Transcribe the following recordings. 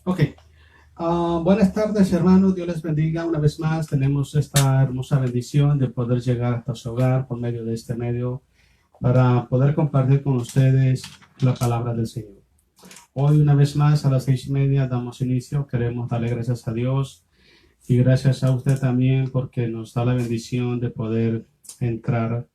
Ok. Buenas tardes, hermanos. Dios les bendiga. Una vez más, tenemos esta hermosa bendición de poder llegar hasta su hogar por medio de este medio para poder compartir con ustedes la palabra del Señor. Hoy, una vez más, a las 6:30 damos inicio. Queremos darle gracias a Dios y gracias a usted también porque nos da la bendición de poder entrar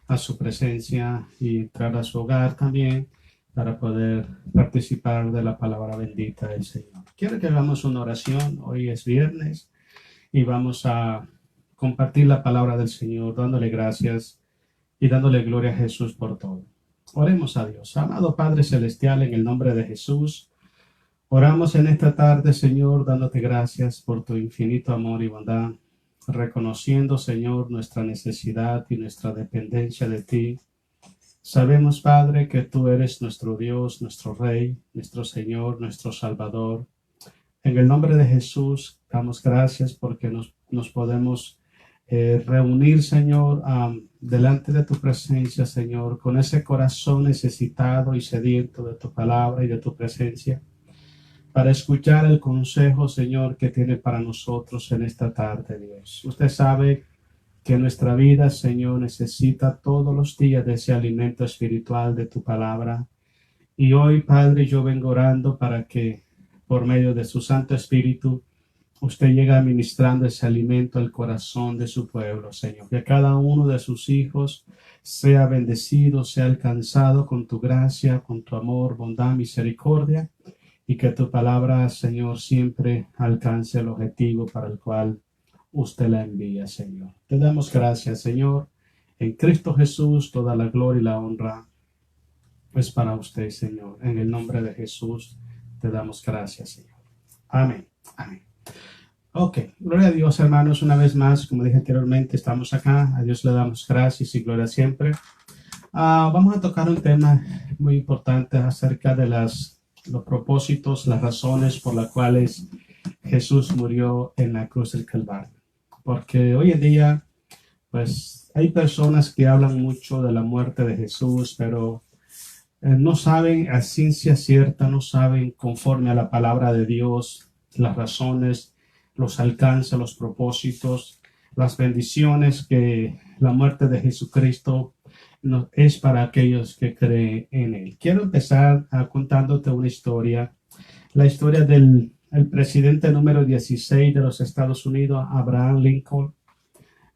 a su presencia y entrar a su hogar también para poder participar de la palabra bendita del Señor. Quiero que hagamos una oración. Hoy es viernes y vamos a compartir la palabra del Señor dándole gracias y dándole gloria a Jesús por todo. Oremos a Dios. Amado Padre Celestial, en el nombre de Jesús, oramos en esta tarde, Señor, dándote gracias por tu infinito amor y bondad, reconociendo, Señor, nuestra necesidad y nuestra dependencia de ti. Sabemos, Padre, que tú eres nuestro Dios, nuestro Rey, nuestro Señor, nuestro Salvador. En el nombre de Jesús, damos gracias porque nos podemos reunir, Señor, delante de tu presencia, Señor, con ese corazón necesitado y sediento de tu palabra y de tu presencia, para escuchar el consejo, Señor, que tiene para nosotros en esta tarde, Dios. Usted sabe que nuestra vida, Señor, necesita todos los días de ese alimento espiritual de tu palabra. Y hoy, Padre, yo vengo orando para que por medio de su Santo Espíritu, usted llegue administrando ese alimento al corazón de su pueblo, Señor. Que cada uno de sus hijos sea bendecido, sea alcanzado con tu gracia, con tu amor, bondad, misericordia, y que tu palabra, Señor, siempre alcance el objetivo para el cual usted la envía, Señor. Te damos gracias, Señor. En Cristo Jesús, toda la gloria y la honra es para usted, Señor. En el nombre de Jesús, te damos gracias, Señor. Amén. Amén. Ok, gloria a Dios, hermanos, una vez más, como dije anteriormente, estamos acá. A Dios le damos gracias y gloria siempre. Vamos a tocar un tema muy importante acerca de los propósitos, las razones por las cuales Jesús murió en la cruz del Calvario. Porque hoy en día, pues, hay personas que hablan mucho de la muerte de Jesús, pero no saben a ciencia cierta, no saben conforme a la palabra de Dios las razones, los alcances, los propósitos, las bendiciones que la muerte de Jesucristo es para aquellos que creen en Él. Quiero empezar contándote una historia, la historia del el presidente número 16 de los Estados Unidos, Abraham Lincoln.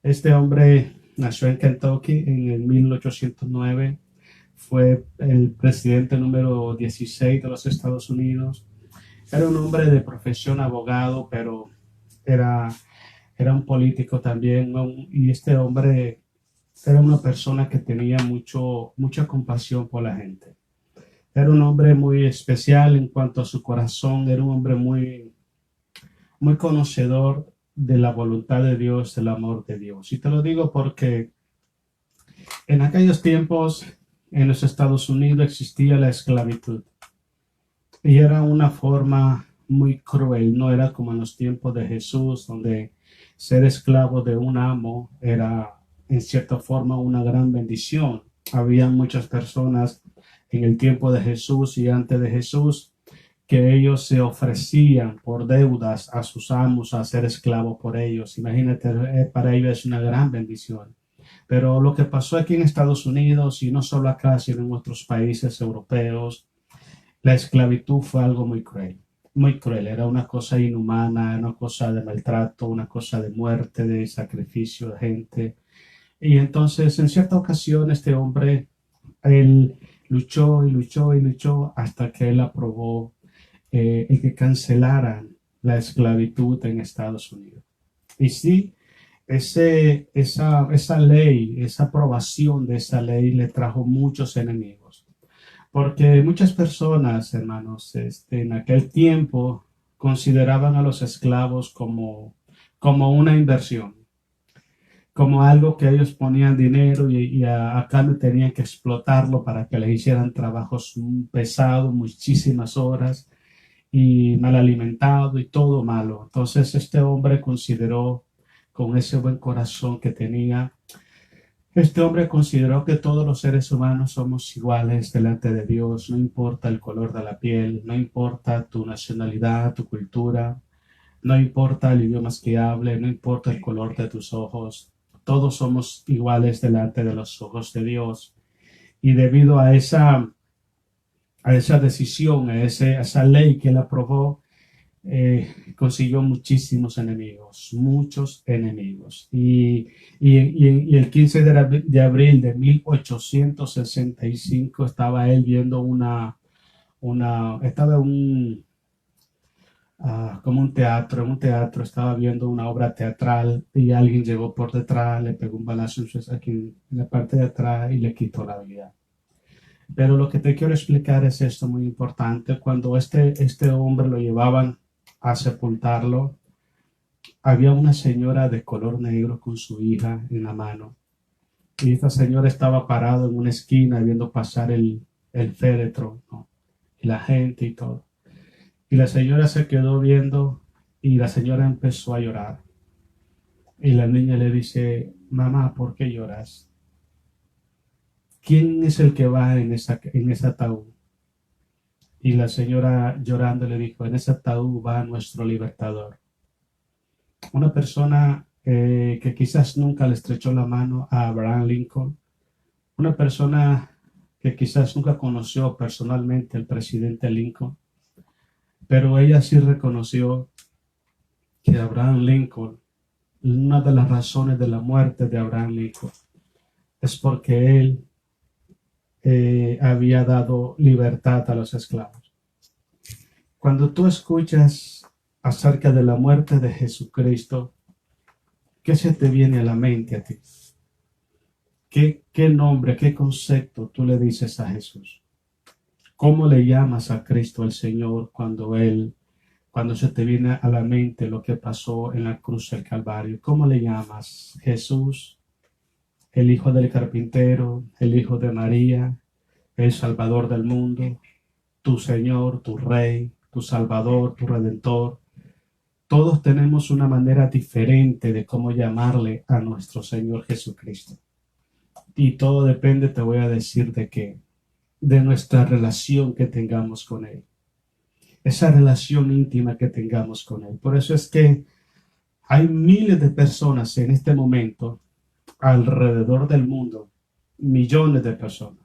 Este hombre nació en Kentucky en el 1809. Fue el presidente número 16 de los Estados Unidos. Era un hombre de profesión abogado, pero era, era un político también, ¿no? Y este hombre era una persona que tenía mucha compasión por la gente. Era un hombre muy especial en cuanto a su corazón, era un hombre muy conocedor de la voluntad de Dios, del amor de Dios. Y te lo digo porque en aquellos tiempos en los Estados Unidos existía la esclavitud y era una forma muy cruel, no era como en los tiempos de Jesús, donde ser esclavo de un amo era en cierta forma una gran bendición. Había muchas personas en el tiempo de Jesús y antes de Jesús que ellos se ofrecían por deudas a sus amos a ser esclavos por ellos. Imagínate, para ellos es una gran bendición. Pero lo que pasó aquí en Estados Unidos, y no solo acá, sino en otros países europeos, la esclavitud fue algo muy cruel, muy cruel. Era una cosa inhumana, una cosa de maltrato, una cosa de muerte, de sacrificio de gente. Y entonces, en cierta ocasión, este hombre, él luchó y luchó y luchó hasta que él aprobó el que cancelaran la esclavitud en Estados Unidos. Y sí, esa ley, esa aprobación de esa ley le trajo muchos enemigos, porque muchas personas, hermanos, en aquel tiempo consideraban a los esclavos como una inversión, como algo que ellos ponían dinero y a cambio tenían que explotarlo para que les hicieran trabajos pesados, muchísimas horas y mal alimentado y todo malo. Entonces este hombre consideró con ese buen corazón que tenía Este hombre consideró que todos los seres humanos somos iguales delante de Dios, no importa el color de la piel, no importa tu nacionalidad, tu cultura, no importa el idioma que hable, no importa el color de tus ojos, todos somos iguales delante de los ojos de Dios. Y debido a esa decisión, a esa ley que él aprobó, consiguió muchísimos enemigos, muchos enemigos. Y el 15 de abril de 1865 estaba él viendo estaba como en un teatro, estaba viendo una obra teatral y alguien llegó por detrás, le pegó un balazo aquí en la parte de atrás y le quitó la vida. Pero lo que te quiero explicar es esto muy importante. Cuando este hombre lo llevaban a sepultarlo, había una señora de color negro con su hija en la mano. Y esta señora estaba parada en una esquina viendo pasar el féretro, ¿no? Y la gente y todo. Y la señora se quedó viendo y la señora empezó a llorar. Y la niña le dice, mamá, ¿por qué lloras? ¿Quién es el que va en ese ataúd? Y la señora llorando le dijo, en ese ataúd va nuestro libertador. Una persona que quizás nunca le estrechó la mano a Abraham Lincoln, una persona que quizás nunca conoció personalmente al presidente Lincoln, pero ella sí reconoció que Abraham Lincoln, una de las razones de la muerte de Abraham Lincoln, es porque él había dado libertad a los esclavos. Cuando tú escuchas acerca de la muerte de Jesucristo, ¿qué se te viene a la mente a ti? ¿Qué nombre, qué concepto tú le dices a Jesús? ¿Cómo le llamas a Cristo el Señor cuando se te viene a la mente lo que pasó en la cruz del Calvario? ¿Cómo le llamas? Jesús, el hijo del carpintero, el hijo de María, el Salvador del mundo, tu Señor, tu Rey, tu Salvador, tu Redentor. Todos tenemos una manera diferente de cómo llamarle a nuestro Señor Jesucristo. Y todo depende, te voy a decir, de qué, de nuestra relación que tengamos con Él. Esa relación íntima que tengamos con Él. Por eso es que hay miles de personas en este momento alrededor del mundo, millones de personas,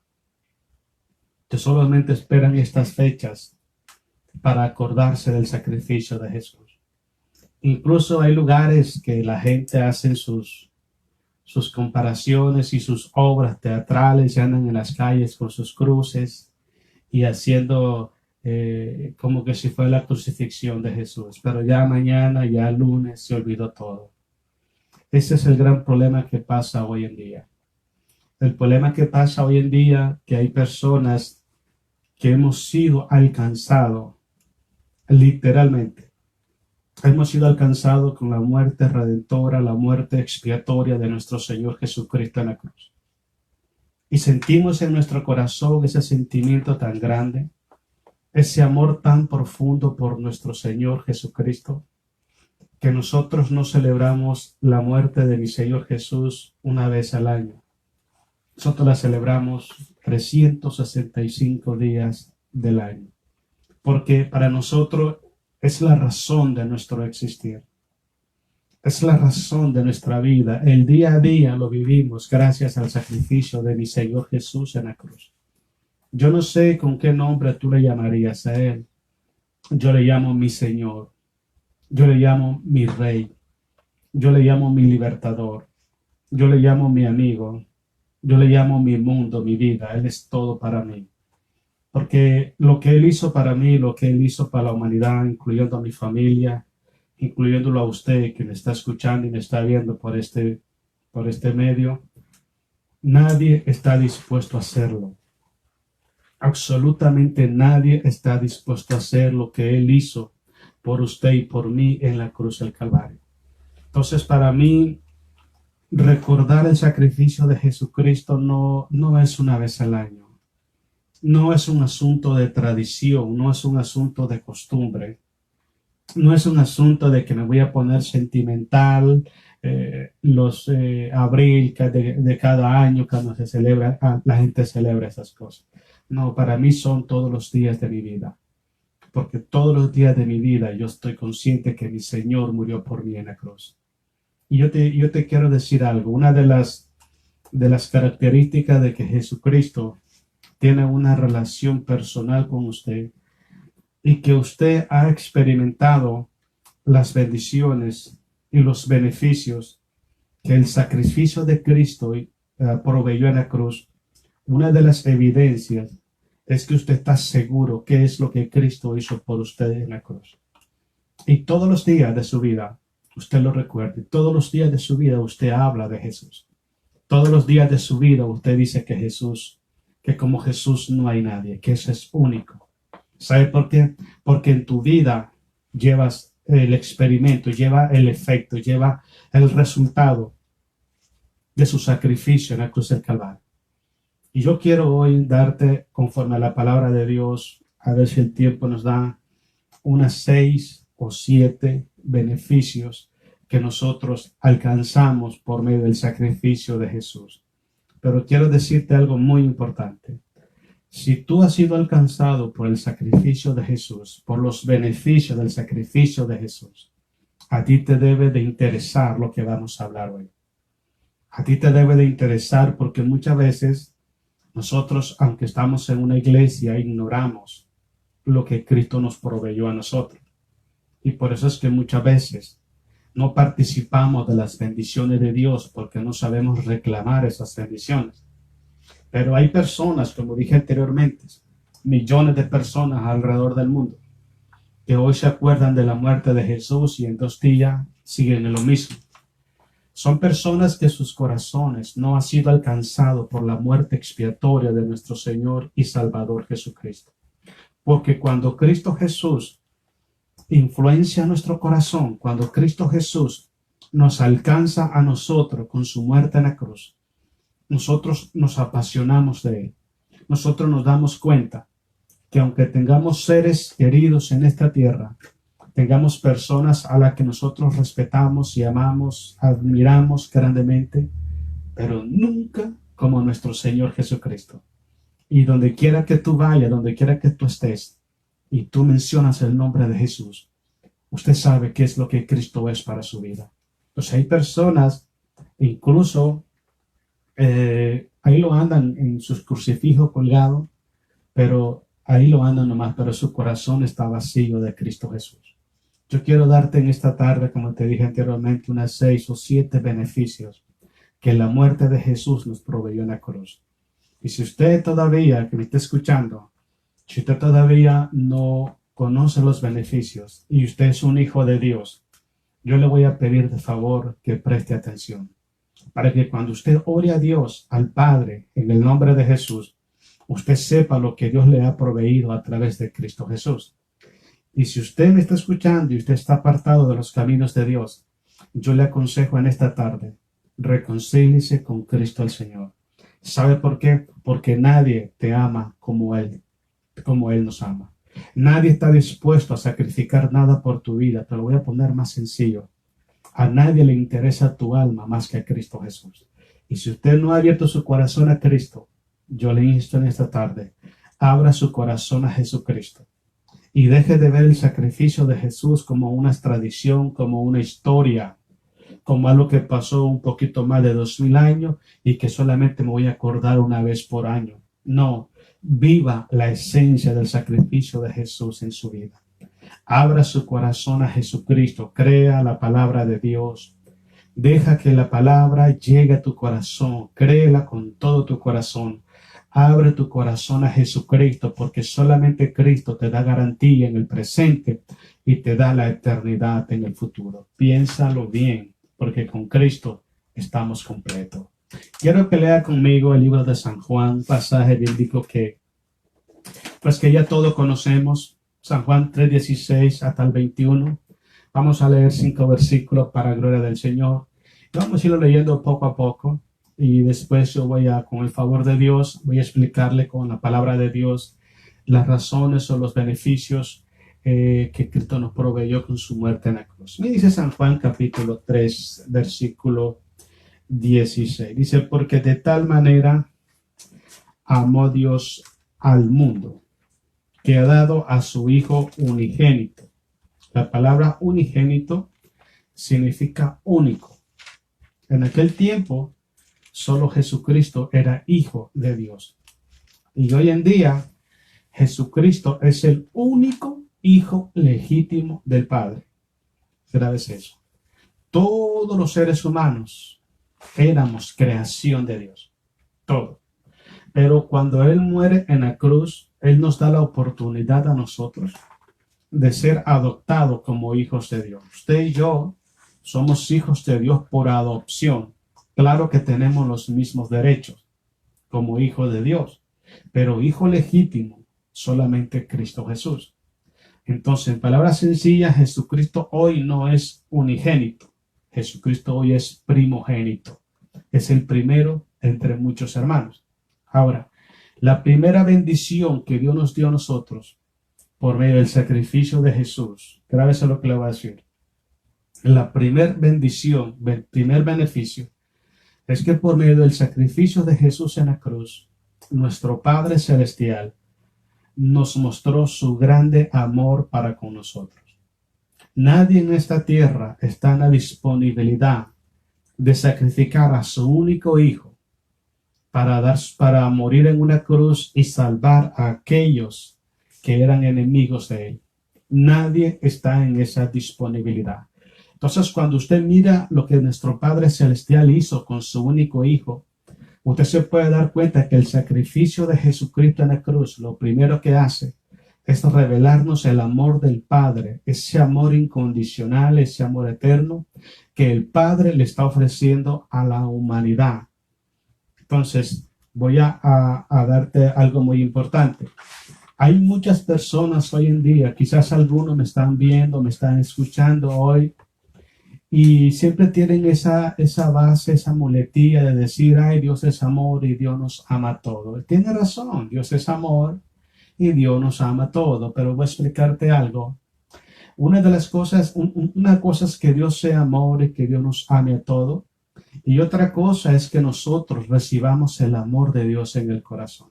que solamente esperan estas fechas para acordarse del sacrificio de Jesús. Incluso hay lugares que la gente hace sus comparaciones y sus obras teatrales, y andan en las calles con sus cruces y haciendo como que si fuera la crucifixión de Jesús. Pero ya mañana, ya lunes, se olvidó todo. Ese es el gran problema que pasa hoy en día. El problema que pasa hoy en día, que hay personas que hemos sido alcanzados, literalmente. Hemos sido alcanzados con la muerte redentora, la muerte expiatoria de nuestro Señor Jesucristo en la cruz. Y sentimos en nuestro corazón ese sentimiento tan grande, ese amor tan profundo por nuestro Señor Jesucristo, que nosotros no celebramos la muerte de mi Señor Jesús una vez al año. Nosotros la celebramos 365 días del año, porque para nosotros es la razón de nuestro existir. Es la razón de nuestra vida. El día a día lo vivimos gracias al sacrificio de mi Señor Jesús en la cruz. Yo no sé con qué nombre tú le llamarías a Él. Yo le llamo mi Señor. Yo le llamo mi Rey. Yo le llamo mi libertador. Yo le llamo mi amigo. Yo le llamo mi mundo, mi vida. Él es todo para mí. Porque lo que Él hizo para mí, lo que Él hizo para la humanidad, incluyendo a mi familia, incluyéndolo a usted que me está escuchando y me está viendo por este medio, nadie está dispuesto a hacerlo. Absolutamente nadie está dispuesto a hacer lo que Él hizo por usted y por mí en la cruz del Calvario. Entonces, para mí, recordar el sacrificio de Jesucristo no es una vez al año. No es un asunto de tradición, no es un asunto de costumbre. No es un asunto de que me voy a poner sentimental los abril de cada año cuando se celebra, la gente celebra esas cosas. No, para mí son todos los días de mi vida, porque todos los días de mi vida yo estoy consciente que mi Señor murió por mí en la cruz. Y yo te quiero decir algo, una de las características de que Jesucristo tiene una relación personal con usted y que usted ha experimentado las bendiciones y los beneficios que el sacrificio de Cristo proveyó en la cruz, una de las evidencias es que usted está seguro qué es lo que Cristo hizo por usted en la cruz. Y todos los días de su vida, usted lo recuerde, todos los días de su vida usted habla de Jesús. Todos los días de su vida usted dice que Jesús, que como Jesús no hay nadie, que eso es único. ¿Sabe por qué? Porque en tu vida llevas el experimento, lleva el efecto, lleva el resultado de su sacrificio en la cruz del Calvario. Y yo quiero hoy darte, conforme a la palabra de Dios, a ver si el tiempo nos da, unas 6 o 7 beneficios que nosotros alcanzamos por medio del sacrificio de Jesús. Pero quiero decirte algo muy importante. Si tú has sido alcanzado por el sacrificio de Jesús, por los beneficios del sacrificio de Jesús, a ti te debe de interesar lo que vamos a hablar hoy. A ti te debe de interesar porque muchas veces nosotros, aunque estamos en una iglesia, ignoramos lo que Cristo nos proveyó a nosotros. Y por eso es que muchas veces no participamos de las bendiciones de Dios porque no sabemos reclamar esas bendiciones. Pero hay personas, como dije anteriormente, millones de personas alrededor del mundo, que hoy se acuerdan de la muerte de Jesús y en 2 días siguen en lo mismo. Son personas que sus corazones no han sido alcanzados por la muerte expiatoria de nuestro Señor y Salvador Jesucristo. Porque cuando Cristo Jesús influencia nuestro corazón, cuando Cristo Jesús nos alcanza a nosotros con su muerte en la cruz, nosotros nos apasionamos de Él. Nosotros nos damos cuenta que aunque tengamos seres queridos en esta tierra, tengamos personas a las que nosotros respetamos y amamos, admiramos grandemente, pero nunca como nuestro Señor Jesucristo. Y donde quiera que tú vayas, donde quiera que tú estés, y tú mencionas el nombre de Jesús, usted sabe qué es lo que Cristo es para su vida. Pues hay personas, incluso ahí lo andan en sus crucifijos colgados, pero ahí lo andan nomás, pero su corazón está vacío de Cristo Jesús. Yo quiero darte en esta tarde, como te dije anteriormente, unas 6 o 7 beneficios que la muerte de Jesús nos proveyó en la cruz. Y si usted todavía, que me está escuchando, si usted todavía no conoce los beneficios y usted es un hijo de Dios, yo le voy a pedir de favor que preste atención, para que cuando usted ore a Dios, al Padre, en el nombre de Jesús, usted sepa lo que Dios le ha proveído a través de Cristo Jesús. Y si usted me está escuchando y usted está apartado de los caminos de Dios, yo le aconsejo en esta tarde, reconcíliese con Cristo el Señor. ¿Sabe por qué? Porque nadie te ama como Él nos ama. Nadie está dispuesto a sacrificar nada por tu vida. Te lo voy a poner más sencillo. A nadie le interesa tu alma más que a Cristo Jesús. Y si usted no ha abierto su corazón a Cristo, yo le insto en esta tarde, abra su corazón a Jesucristo y deje de ver el sacrificio de Jesús como una tradición, como una historia, como algo que pasó un poquito más de 2000 años y que solamente me voy a acordar una vez por año. No, viva la esencia del sacrificio de Jesús en su vida. Abra su corazón a Jesucristo, crea la palabra de Dios. Deja que la palabra llegue a tu corazón, créela con todo tu corazón. Abre tu corazón a Jesucristo, porque solamente Cristo te da garantía en el presente y te da la eternidad en el futuro. Piénsalo bien, porque con Cristo estamos completos. Quiero que lea conmigo el libro de San Juan, pasaje bíblico que ya todos conocemos, San Juan 3:16 hasta el 21. Vamos a leer 5 versículos para gloria del Señor. Vamos a irlo leyendo poco a poco. Y después yo con el favor de Dios, voy a explicarle con la palabra de Dios las razones o los beneficios que Cristo nos proveyó con su muerte en la cruz. Me dice San Juan capítulo 3, versículo 16. Dice, porque de tal manera amó Dios al mundo, que ha dado a su Hijo unigénito. La palabra unigénito significa único. En aquel tiempo, solo Jesucristo era Hijo de Dios. Y hoy en día, Jesucristo es el único Hijo legítimo del Padre. Grave es eso. Todos los seres humanos éramos creación de Dios. Todo. Pero cuando Él muere en la cruz, Él nos da la oportunidad a nosotros de ser adoptados como hijos de Dios. Usted y yo somos hijos de Dios por adopción. Claro que tenemos los mismos derechos como hijos de Dios, pero hijo legítimo solamente Cristo Jesús. Entonces, en palabras sencillas, Jesucristo hoy no es unigénito. Jesucristo hoy es primogénito. Es el primero entre muchos hermanos. Ahora, la primera bendición que Dios nos dio a nosotros por medio del sacrificio de Jesús, grábese lo que le voy a decir. La primera bendición, el primer beneficio, es que por medio del sacrificio de Jesús en la cruz, nuestro Padre Celestial nos mostró su grande amor para con nosotros. Nadie en esta tierra está en la disponibilidad de sacrificar a su único Hijo para morir en una cruz y salvar a aquellos que eran enemigos de Él. Nadie está en esa disponibilidad. Entonces, cuando usted mira lo que nuestro Padre Celestial hizo con su único Hijo, usted se puede dar cuenta que el sacrificio de Jesucristo en la cruz, lo primero que hace es revelarnos el amor del Padre, ese amor incondicional, ese amor eterno que el Padre le está ofreciendo a la humanidad. Entonces, voy a darte algo muy importante. Hay muchas personas hoy en día, quizás algunos me están viendo, me están escuchando hoy, y siempre tienen esa base, esa muletilla de decir, ay, Dios es amor y Dios nos ama todo. Tiene razón, Dios es amor y Dios nos ama todo, pero voy a explicarte algo. Una de las cosas, una cosa es que Dios sea amor y que Dios nos ame a todo, y otra cosa es que nosotros recibamos el amor de Dios en el corazón.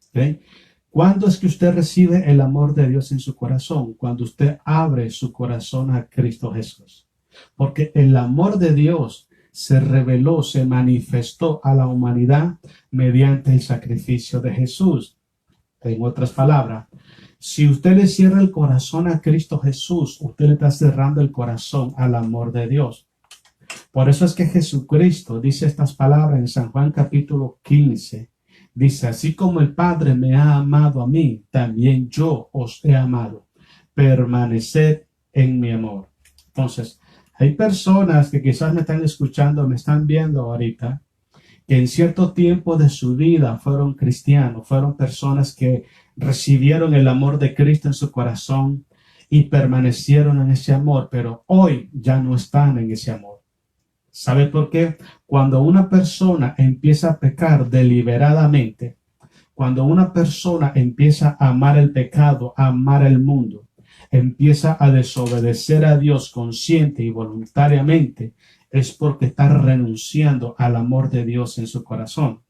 ¿Okay? ¿Cuándo es que usted recibe el amor de Dios en su corazón? Cuando usted abre su corazón a Cristo Jesús. Porque el amor de Dios se reveló, se manifestó a la humanidad mediante el sacrificio de Jesús. En otras palabras, si usted le cierra el corazón a Cristo Jesús, usted le está cerrando el corazón al amor de Dios. Por eso es que Jesucristo dice estas palabras en San Juan capítulo 15. Dice, así como el Padre me ha amado a mí, también yo os he amado. Permaneced en mi amor. Entonces, hay personas que quizás me están escuchando, me están viendo ahorita, que en cierto tiempo de su vida fueron cristianos, fueron personas que recibieron el amor de Cristo en su corazón y permanecieron en ese amor, pero hoy ya no están en ese amor. ¿Sabe por qué? Cuando una persona empieza a pecar deliberadamente, cuando una persona empieza a amar el pecado, a amar el mundo, empieza a desobedecer a Dios consciente y voluntariamente, es porque está renunciando al amor de Dios en su corazón.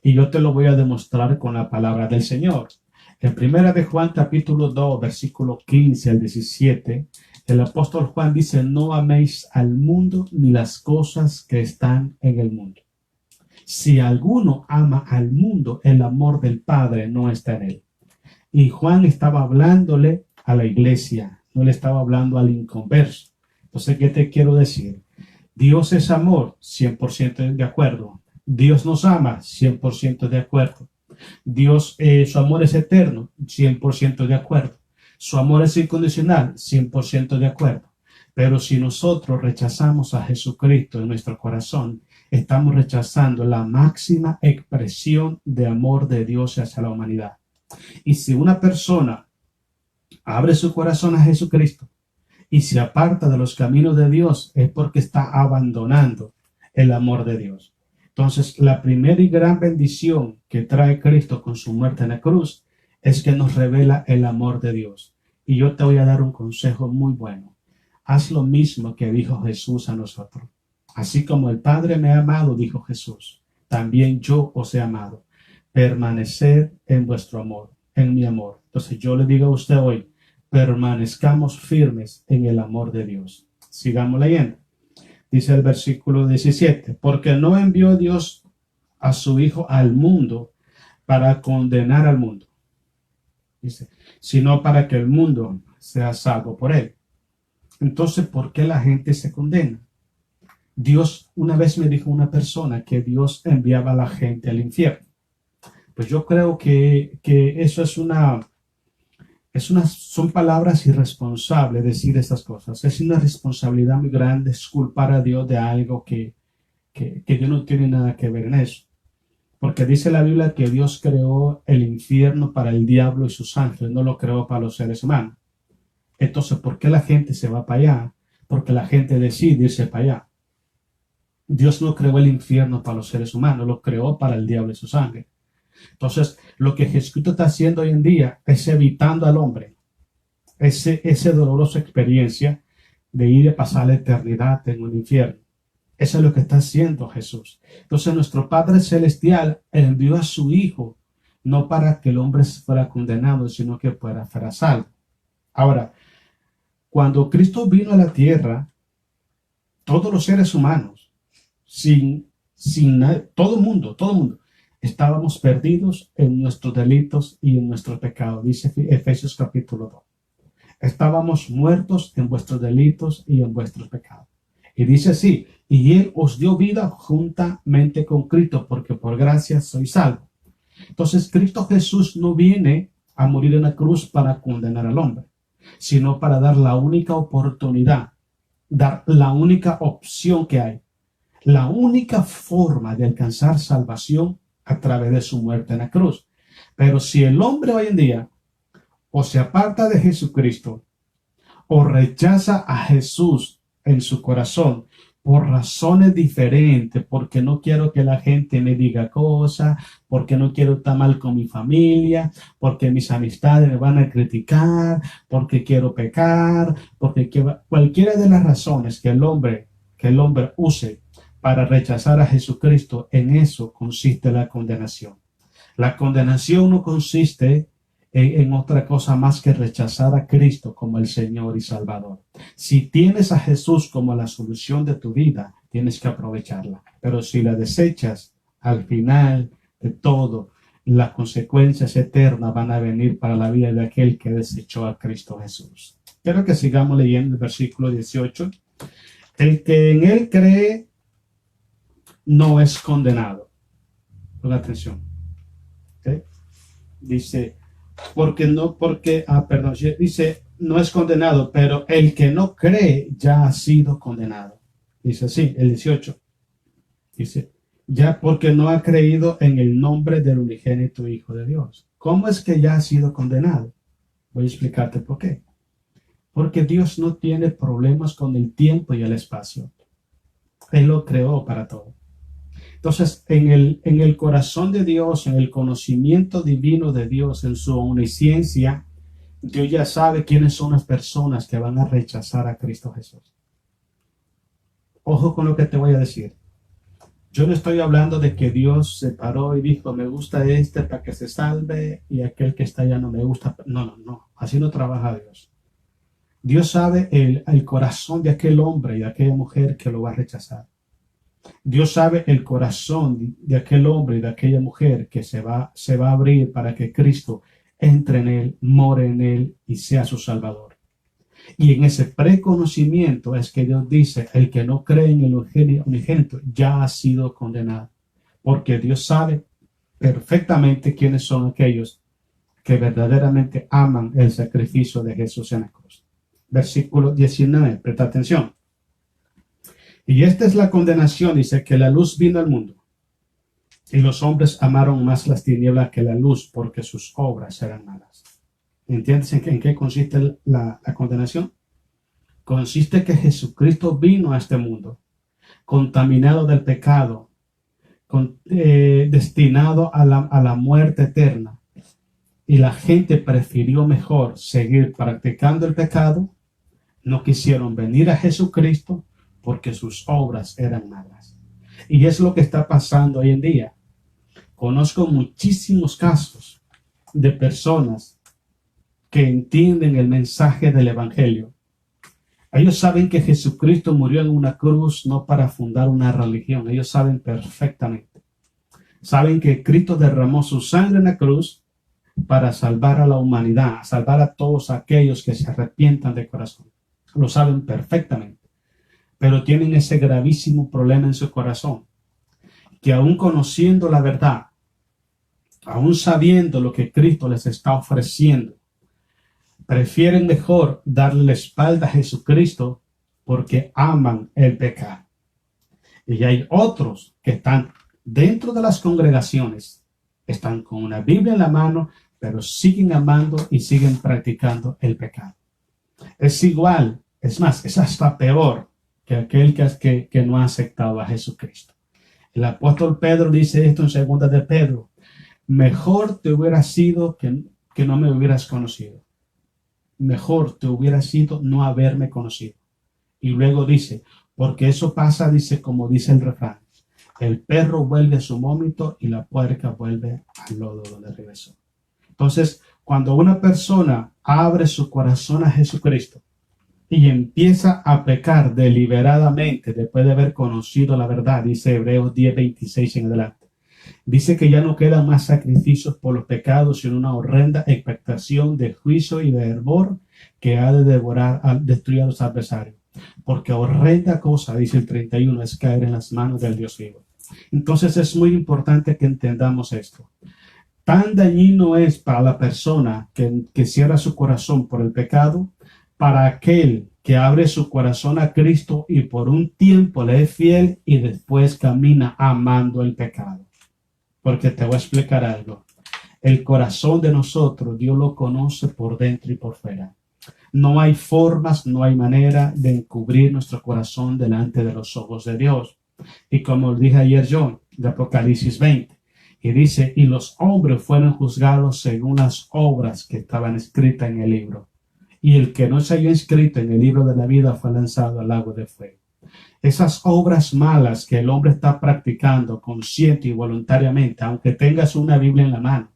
Y yo te lo voy a demostrar con la palabra del Señor. En 1 de Juan capítulo 2, versículo 15 al 17, el apóstol Juan dice, no améis al mundo ni las cosas que están en el mundo. Si alguno ama al mundo, el amor del Padre no está en él. Y Juan estaba hablándole a la iglesia, no le estaba hablando al inconverso. Entonces, ¿qué te quiero decir? Dios es amor, 100% de acuerdo. Dios nos ama, 100% de acuerdo. Dios, su amor es eterno, 100% de acuerdo. Su amor es incondicional, 100% de acuerdo. Pero si nosotros rechazamos a Jesucristo en nuestro corazón, estamos rechazando la máxima expresión de amor de Dios hacia la humanidad. Y si una persona abre su corazón a Jesucristo y se aparta de los caminos de Dios, es porque está abandonando el amor de Dios. Entonces, la primera y gran bendición que trae Cristo con su muerte en la cruz es que nos revela el amor de Dios. Y yo te voy a dar un consejo muy bueno. Haz lo mismo que dijo Jesús a nosotros. Así como el Padre me ha amado, dijo Jesús, también yo os he amado. Permanecer en vuestro amor, en mi amor. Entonces yo le digo a usted hoy, permanezcamos firmes en el amor de Dios. Sigamos leyendo. Dice el versículo 17, porque no envió Dios a su Hijo al mundo para condenar al mundo, dice, sino para que el mundo sea salvo por él. Entonces, ¿por qué la gente se condena? Dios, una vez me dijo una persona que Dios enviaba a la gente al infierno. Pues yo creo que eso son palabras irresponsables decir estas cosas. Es una responsabilidad muy grande, es culpar a Dios de algo que Dios no tiene nada que ver en eso. Porque dice la Biblia que Dios creó el infierno para el diablo y sus ángeles, no lo creó para los seres humanos. Entonces, ¿por qué la gente se va para allá? Porque la gente decide irse para allá. Dios no creó el infierno para los seres humanos, lo creó para el diablo y sus ángeles. Entonces, lo que Jesucristo está haciendo hoy en día es evitando al hombre esa dolorosa experiencia de ir a pasar la eternidad en un infierno. Eso es lo que está haciendo Jesús. Entonces, nuestro Padre Celestial envió a su Hijo, no para que el hombre fuera condenado, sino que fuera salvo. Ahora, cuando Cristo vino a la tierra, todos los seres humanos, todo el mundo, estábamos perdidos en nuestros delitos y en nuestros pecados, dice Efesios capítulo 2. Estábamos muertos en vuestros delitos y en vuestros pecados. Y dice así, y Él os dio vida juntamente con Cristo, porque por gracia sois salvos. Entonces, Cristo Jesús no viene a morir en la cruz para condenar al hombre, sino para dar la única oportunidad, dar la única opción que hay, la única forma de alcanzar salvación a través de su muerte en la cruz. Pero si el hombre hoy en día o se aparta de Jesucristo o rechaza a Jesús en su corazón por razones diferentes, porque no quiero que la gente me diga cosas, porque no quiero estar mal con mi familia, porque mis amistades me van a criticar, porque quiero pecar, cualquiera de las razones que el hombre use para rechazar a Jesucristo, en eso consiste la condenación. La condenación no consiste en otra cosa más que rechazar a Cristo como el Señor y Salvador. Si tienes a Jesús como la solución de tu vida, tienes que aprovecharla. Pero si la desechas, al final de todo, las consecuencias eternas van a venir para la vida de aquel que desechó a Cristo Jesús. Quiero que sigamos leyendo el versículo 18. El que en él cree no es condenado. Ponga atención. ¿Okay? Dice, dice, no es condenado, pero el que no cree ya ha sido condenado. Dice así, el 18. Dice, ya porque no ha creído en el nombre del unigénito Hijo de Dios. ¿Cómo es que ya ha sido condenado? Voy a explicarte por qué. Porque Dios no tiene problemas con el tiempo y el espacio. Él lo creó para todo. Entonces, en el corazón de Dios, en el conocimiento divino de Dios, en su omnisciencia, Dios ya sabe quiénes son las personas que van a rechazar a Cristo Jesús. Ojo con lo que te voy a decir. Yo no estoy hablando de que Dios se paró y dijo, me gusta este para que se salve y aquel que está allá no me gusta. No. Así no trabaja Dios. Dios sabe el corazón de aquel hombre y de aquella mujer que lo va a rechazar. Dios sabe el corazón de aquel hombre y de aquella mujer que se va a abrir para que Cristo entre en él, more en él y sea su Salvador. Y en ese preconocimiento es que Dios dice, el que no cree en el unigénito ya ha sido condenado. Porque Dios sabe perfectamente quiénes son aquellos que verdaderamente aman el sacrificio de Jesús en la cruz. Versículo 19, presta atención. Y esta es la condenación, dice, que la luz vino al mundo. Y los hombres amaron más las tinieblas que la luz, porque sus obras eran malas. ¿Entiendes en qué consiste la condenación? Consiste que Jesucristo vino a este mundo, contaminado del pecado, destinado a la muerte eterna. y la gente prefirió mejor seguir practicando el pecado, no quisieron venir a Jesucristo porque sus obras eran malas. Y es lo que está pasando hoy en día. Conozco muchísimos casos de personas que entienden el mensaje del Evangelio. Ellos saben que Jesucristo murió en una cruz no para fundar una religión. Ellos saben perfectamente. Saben que Cristo derramó su sangre en la cruz para salvar a la humanidad, salvar a todos aquellos que se arrepientan de corazón. Lo saben perfectamente. Pero tienen ese gravísimo problema en su corazón, que aún conociendo la verdad, aún sabiendo lo que Cristo les está ofreciendo, prefieren mejor darle la espalda a Jesucristo porque aman el pecado. Y hay otros que están dentro de las congregaciones, están con una Biblia en la mano, pero siguen amando y siguen practicando el pecado. Es igual, es más, es hasta peor que aquel que no ha aceptado a Jesucristo. El apóstol Pedro dice esto en 2 de Pedro: mejor te hubiera sido que no me hubieras conocido. Mejor te hubiera sido no haberme conocido. Y luego dice, porque eso pasa, dice, como dice el refrán: el perro vuelve a su vómito y la puerca vuelve al lodo donde regresó. Entonces, cuando una persona abre su corazón a Jesucristo y empieza a pecar deliberadamente después de haber conocido la verdad, dice Hebreos 10:26 en adelante, dice que ya no quedan más sacrificios por los pecados, sino una horrenda expectación de juicio y de hervor que ha de destruir a los adversarios. Porque horrenda cosa, dice el 31, es caer en las manos del Dios vivo. Entonces es muy importante que entendamos esto. Tan dañino es para la persona que cierra su corazón por el pecado, para aquel que abre su corazón a Cristo y por un tiempo le es fiel y después camina amando el pecado. Porque te voy a explicar algo. El corazón de nosotros, Dios lo conoce por dentro y por fuera. No hay formas, no hay manera de encubrir nuestro corazón delante de los ojos de Dios. Y como dije ayer yo, de Apocalipsis 20, y dice, y los hombres fueron juzgados según las obras que estaban escritas en el libro. Y el que no se haya inscrito en el libro de la vida fue lanzado al lago de fuego. Esas obras malas que el hombre está practicando consciente y voluntariamente, aunque tengas una Biblia en la mano,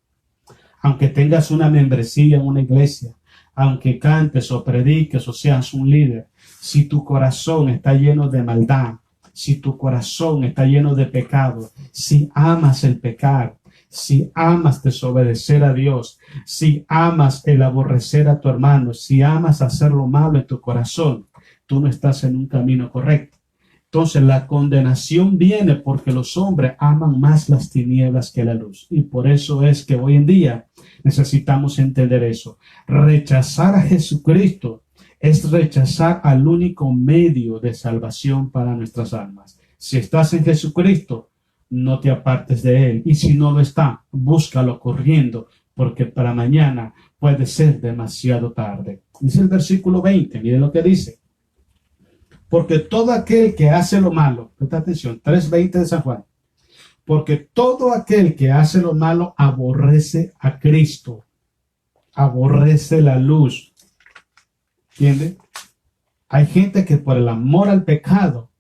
aunque tengas una membresía en una iglesia, aunque cantes o prediques o seas un líder, si tu corazón está lleno de maldad, si tu corazón está lleno de pecado, si amas el pecar, si amas desobedecer a Dios, si amas el aborrecer a tu hermano, si amas hacer lo malo en tu corazón, tú no estás en un camino correcto. Entonces la condenación viene porque los hombres aman más las tinieblas que la luz. Y por eso es que hoy en día necesitamos entender eso. Rechazar a Jesucristo es rechazar al único medio de salvación para nuestras almas. Si estás en Jesucristo, no te apartes de Él. Y si no lo está, búscalo corriendo, porque para mañana puede ser demasiado tarde. Dice el versículo 20, miren lo que dice. Porque todo aquel que hace lo malo, presta atención, 3:20 de San Juan. Porque todo aquel que hace lo malo aborrece a Cristo, aborrece la luz. ¿Entiende? Hay gente que por el amor al pecado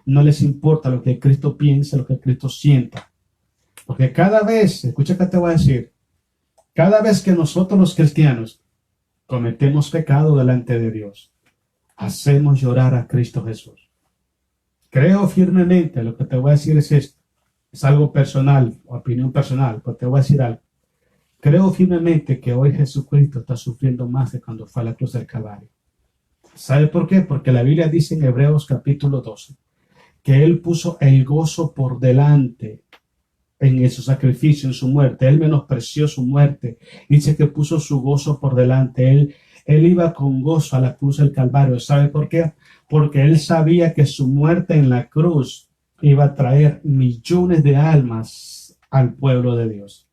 no les importa lo que Cristo piensa, lo que Cristo sienta. Porque cada vez, escucha que te voy a decir, cada vez que nosotros los cristianos cometemos pecado delante de Dios, hacemos llorar a Cristo Jesús. Creo firmemente, lo que te voy a decir es esto, es algo personal, opinión personal, pero te voy a decir algo. Creo firmemente que hoy Jesucristo está sufriendo más de cuando fue a la cruz del Calvario. ¿Sabe por qué? Porque la Biblia dice en Hebreos capítulo 12 que Él puso el gozo por delante en su sacrificio, en su muerte. Él menospreció su muerte. Dice que puso su gozo por delante. Él iba con gozo a la cruz del Calvario. ¿Sabe por qué? Porque Él sabía que su muerte en la cruz iba a traer millones de almas al pueblo de Dios.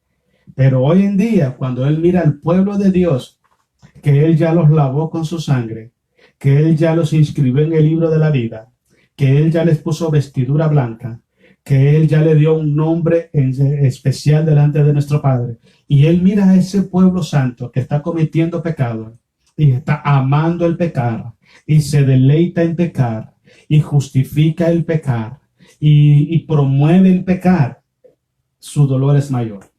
Pero hoy en día, cuando Él mira al pueblo de Dios, que Él ya los lavó con su sangre, que Él ya los inscribió en el libro de la vida, que Él ya les puso vestidura blanca, que Él ya le dio un nombre especial delante de nuestro Padre. Y Él mira a ese pueblo santo que está cometiendo pecado y está amando el pecar y se deleita en pecar y justifica el pecar y promueve el pecar. Su dolor es mayor.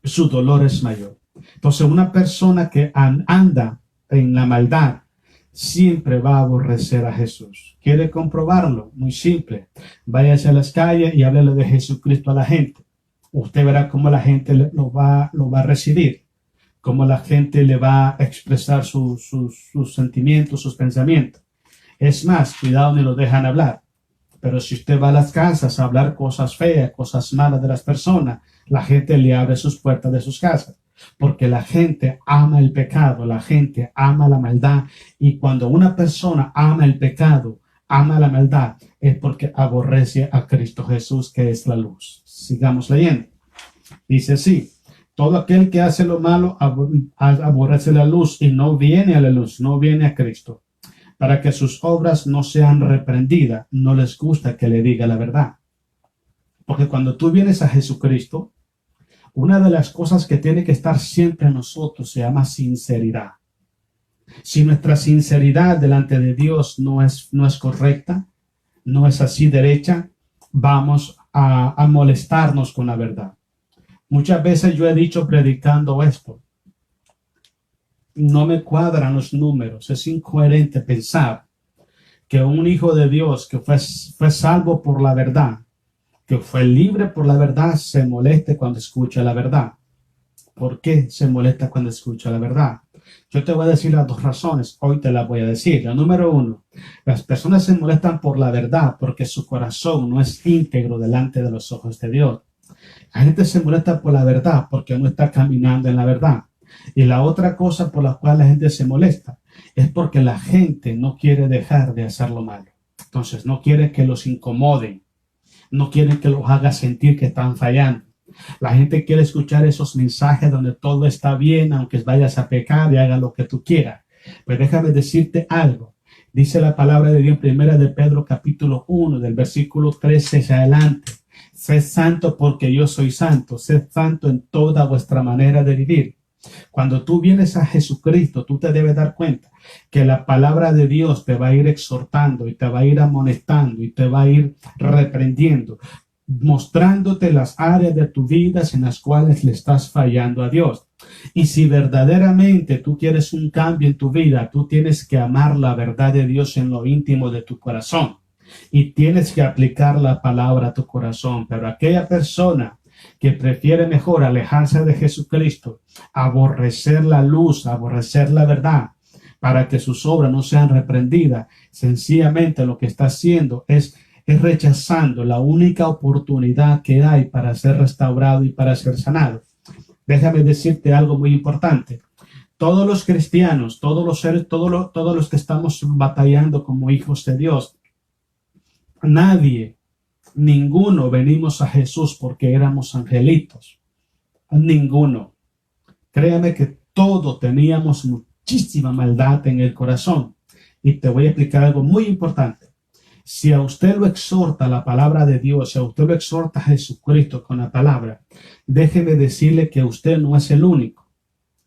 Su dolor es mayor. Entonces, una persona que anda en la maldad siempre va a aborrecer a Jesús. ¿Quiere comprobarlo? Muy simple. Váyase a las calles y háblele de Jesucristo a la gente. Usted verá cómo la gente lo va a recibir, cómo la gente le va a expresar sus sentimientos, sus pensamientos. Es más, cuidado, ni lo dejan hablar. Pero si usted va a las casas a hablar cosas feas, cosas malas de las personas, la gente le abre sus puertas de sus casas. Porque la gente ama el pecado, la gente ama la maldad. Y cuando una persona ama el pecado, ama la maldad, es porque aborrece a Cristo Jesús, que es la luz. Sigamos leyendo. Dice así: todo aquel que hace lo malo aborrece la luz y no viene a la luz, no viene a Cristo, para que sus obras no sean reprendidas. No les gusta que le diga la verdad. Porque cuando tú vienes a Jesucristo, una de las cosas que tiene que estar siempre en nosotros se llama sinceridad. Si nuestra sinceridad delante de Dios no es correcta, no es así derecha, vamos a molestarnos con la verdad. Muchas veces yo he dicho predicando esto: no me cuadran los números, es incoherente pensar que un hijo de Dios que fue salvo por la verdad, que fue libre por la verdad, se moleste cuando escucha la verdad. ¿Por qué se molesta cuando escucha la verdad? Yo te voy a decir las dos razones, hoy te las voy a decir. La número uno: las personas se molestan por la verdad porque su corazón no es íntegro delante de los ojos de Dios. La gente se molesta por la verdad porque no está caminando en la verdad. Y la otra cosa por la cual la gente se molesta es porque la gente no quiere dejar de hacer lo malo. Entonces no quiere que los incomoden, no quieren que los haga sentir que están fallando. La gente quiere escuchar esos mensajes donde todo está bien, aunque vayas a pecar y haga lo que tú quieras. Pues déjame decirte algo. Dice la palabra de Dios, primera de Pedro, capítulo 1, del versículo 13 hacia adelante: sed santo porque yo soy santo. Sed santo en toda vuestra manera de vivir. Cuando tú vienes a Jesucristo, tú te debes dar cuenta que la palabra de Dios te va a ir exhortando y te va a ir amonestando y te va a ir reprendiendo, mostrándote las áreas de tu vida en las cuales le estás fallando a Dios. Y si verdaderamente tú quieres un cambio en tu vida, tú tienes que amar la verdad de Dios en lo íntimo de tu corazón y tienes que aplicar la palabra a tu corazón. Pero aquella persona que prefiere mejor alejarse de Jesucristo, aborrecer la luz, aborrecer la verdad, para que sus obras no sean reprendidas, sencillamente lo que está haciendo es rechazando la única oportunidad que hay para ser restaurado y para ser sanado. Déjame decirte algo muy importante. Todos los cristianos, todos los seres, todos los que estamos batallando como hijos de Dios, ninguno venimos a Jesús porque éramos angelitos. Ninguno. Créame que todos teníamos muchísima maldad en el corazón. Y te voy a explicar algo muy importante. Si a usted lo exhorta la palabra de Dios, si a usted lo exhorta Jesucristo con la palabra, déjeme decirle que usted no es el único.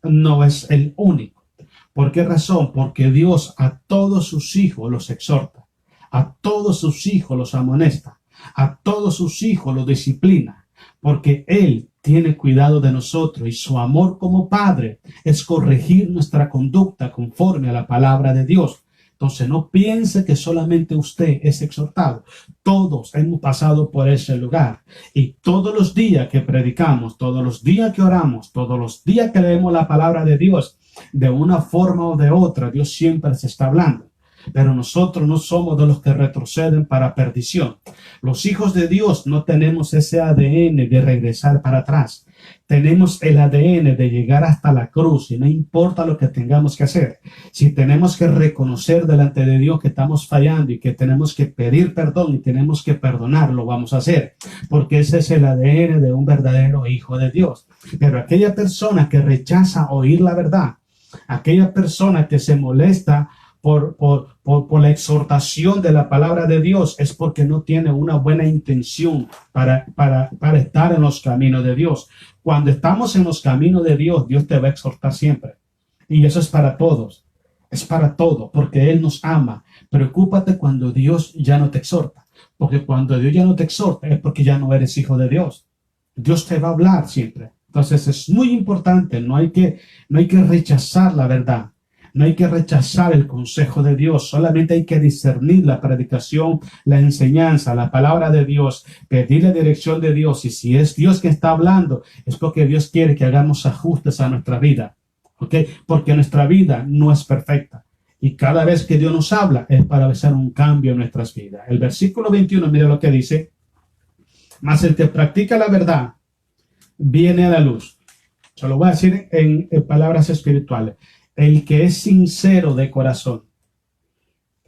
No es el único. ¿Por qué razón? Porque Dios a todos sus hijos los exhorta. A todos sus hijos los amonesta. A todos sus hijos los disciplina. Porque Él tiene cuidado de nosotros y su amor como Padre es corregir nuestra conducta conforme a la palabra de Dios. Entonces no piense que solamente usted es exhortado. Todos hemos pasado por ese lugar. Y todos los días que predicamos, todos los días que oramos, todos los días que leemos la palabra de Dios, de una forma o de otra, Dios siempre se está hablando. Pero nosotros no somos de los que retroceden para perdición. Los hijos de Dios no tenemos ese ADN de regresar para atrás. Tenemos el ADN de llegar hasta la cruz y no importa lo que tengamos que hacer. Si tenemos que reconocer delante de Dios que estamos fallando y que tenemos que pedir perdón y tenemos que perdonar, lo vamos a hacer. Porque ese es el ADN de un verdadero hijo de Dios. Pero aquella persona que rechaza oír la verdad, aquella persona que se molesta por la exhortación de la palabra de Dios, es porque no tiene una buena intención para estar en los caminos de Dios. Cuando estamos en los caminos de Dios, Dios te va a exhortar siempre. Y eso es para todos. Es para todo, porque Él nos ama. Preocúpate cuando Dios ya no te exhorta. Porque cuando Dios ya no te exhorta es porque ya no eres hijo de Dios. Dios te va a hablar siempre. Entonces es muy importante, no hay que rechazar la verdad. No hay que rechazar el consejo de Dios, solamente hay que discernir la predicación, la enseñanza, la palabra de Dios, pedir la dirección de Dios. Y si es Dios que está hablando, es porque Dios quiere que hagamos ajustes a nuestra vida. ¿Ok? Porque nuestra vida no es perfecta. Y cada vez que Dios nos habla es para hacer un cambio en nuestras vidas. El versículo 21, mira lo que dice. Mas el que practica la verdad viene a la luz. Se lo voy a decir en palabras espirituales. El que es sincero de corazón,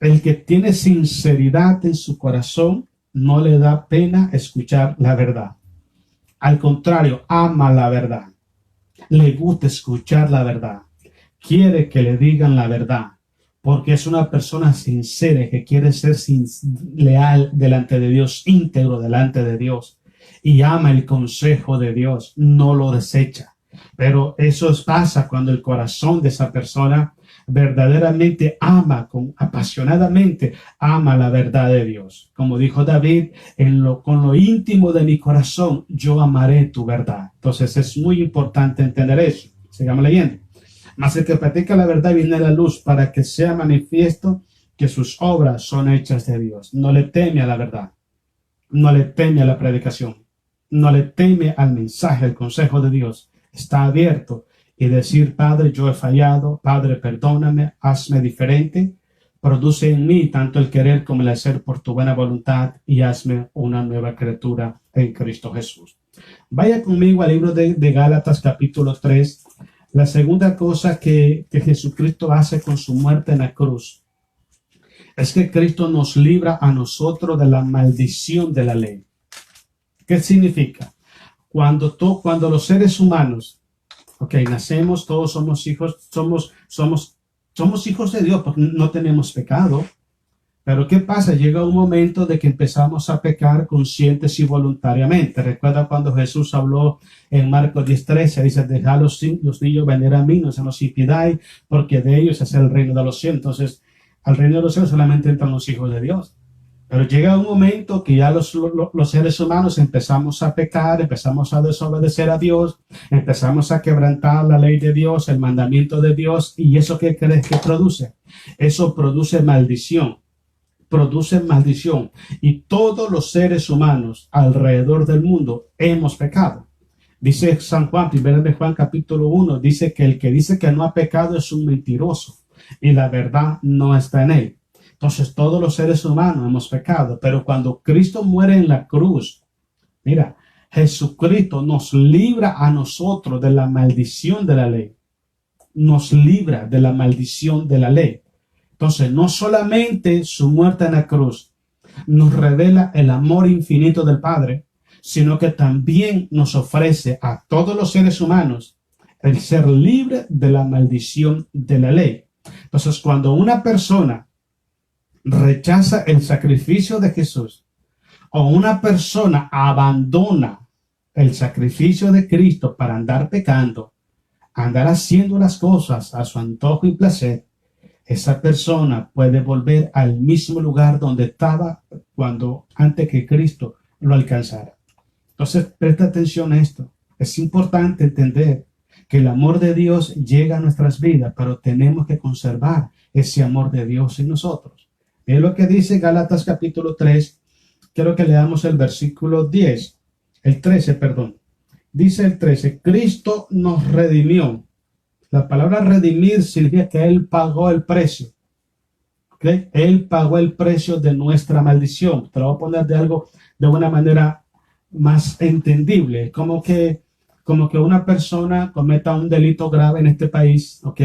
el que tiene sinceridad en su corazón, no le da pena escuchar la verdad. Al contrario, ama la verdad. Le gusta escuchar la verdad. Quiere que le digan la verdad. Porque es una persona sincera que quiere ser leal delante de Dios, íntegro delante de Dios. Y ama el consejo de Dios, no lo desecha. Pero eso pasa cuando el corazón de esa persona verdaderamente apasionadamente ama la verdad de Dios. Como dijo David, con lo íntimo de mi corazón, yo amaré tu verdad. Entonces es muy importante entender eso. Sigamos leyendo. Mas el que practica la verdad viene a la luz para que sea manifiesto que sus obras son hechas de Dios. No le teme a la verdad. No le teme a la predicación. No le teme al mensaje, al consejo de Dios. Está abierto y decir, Padre, yo he fallado, Padre, perdóname, hazme diferente, produce en mí tanto el querer como el hacer por tu buena voluntad y hazme una nueva criatura en Cristo Jesús. Vaya conmigo al libro de Gálatas capítulo 3, la segunda cosa que Jesucristo hace con su muerte en la cruz es que Cristo nos libra a nosotros de la maldición de la ley. ¿Qué significa? Cuando los seres humanos, nacemos, todos somos hijos, somos hijos de Dios porque no tenemos pecado. Pero ¿qué pasa? Llega un momento de que empezamos a pecar conscientes y voluntariamente. Recuerda cuando Jesús habló en Marcos 10:13, dice, dejad los niños venir a mí, no se los impidáis, porque de ellos es el reino de los cielos. Entonces, al reino de los cielos solamente entran los hijos de Dios. Pero llega un momento que ya los seres humanos empezamos a pecar, empezamos a desobedecer a Dios, empezamos a quebrantar la ley de Dios, el mandamiento de Dios. ¿Y eso qué crees que produce? Eso produce maldición. Produce maldición. Y todos los seres humanos alrededor del mundo hemos pecado. Dice San Juan, 1 de Juan capítulo 1, dice que el que dice que no ha pecado es un mentiroso y la verdad no está en él. Entonces todos los seres humanos hemos pecado, pero cuando Cristo muere en la cruz, mira, Jesucristo nos libra a nosotros de la maldición de la ley. Nos libra de la maldición de la ley. Entonces, no solamente su muerte en la cruz nos revela el amor infinito del Padre, sino que también nos ofrece a todos los seres humanos el ser libre de la maldición de la ley. Entonces, cuando una persona rechaza el sacrificio de Jesús o una persona abandona el sacrificio de Cristo para andar pecando, andar haciendo las cosas a su antojo y placer, esa persona puede volver al mismo lugar donde estaba antes que Cristo lo alcanzara. Entonces, presta atención a esto. Es importante entender que el amor de Dios llega a nuestras vidas, pero tenemos que conservar ese amor de Dios en nosotros. Es lo que dice Gálatas capítulo 3. Quiero que leamos el versículo 13. Dice el 13, Cristo nos redimió. La palabra redimir significa que Él pagó el precio. ¿Okay? Él pagó el precio de nuestra maldición. Te lo voy a poner de una manera más entendible. Como que una persona cometa un delito grave en este país, ¿ok?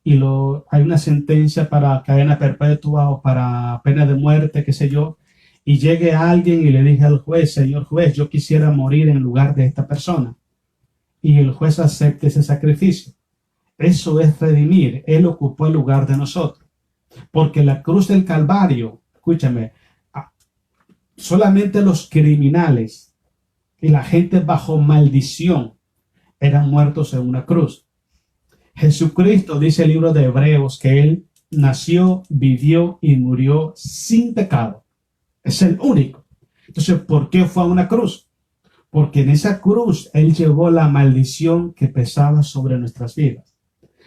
Y hay una sentencia para cadena perpetua o para pena de muerte, qué sé yo, y llegue alguien y le diga al juez, señor juez, yo quisiera morir en lugar de esta persona. Y el juez acepte ese sacrificio. Eso es redimir. Él ocupó el lugar de nosotros. Porque la cruz del Calvario, escúchame, solamente los criminales y la gente bajo maldición eran muertos en una cruz. Jesucristo, dice el libro de Hebreos, que Él nació, vivió y murió sin pecado. Es el único. Entonces, ¿por qué fue a una cruz? Porque en esa cruz Él llevó la maldición que pesaba sobre nuestras vidas.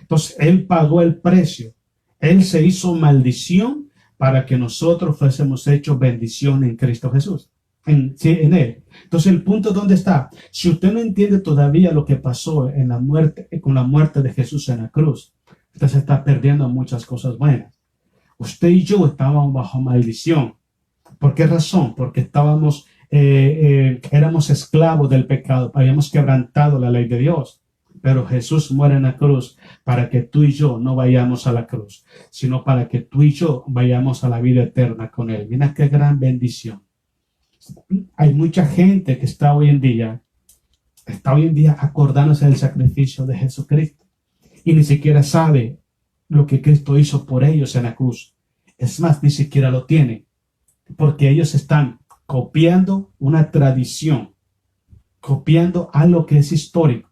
Entonces, Él pagó el precio. Él se hizo maldición para que nosotros fuésemos hechos bendición en Cristo Jesús. En Él. Entonces, el punto, ¿dónde está? Si usted no entiende todavía lo que pasó en la muerte, con la muerte de Jesús en la cruz, usted se está perdiendo muchas cosas buenas. Usted y yo estábamos bajo maldición. ¿Por qué razón? Porque éramos esclavos del pecado, habíamos quebrantado la ley de Dios. Pero Jesús muere en la cruz para que tú y yo no vayamos a la cruz, sino para que tú y yo vayamos a la vida eterna con Él. Mira qué gran bendición. Hay mucha gente que está hoy en día acordándose del sacrificio de Jesucristo y ni siquiera sabe lo que Cristo hizo por ellos en la cruz. Es más, ni siquiera lo tienen, porque ellos están copiando una tradición, copiando algo que es histórico,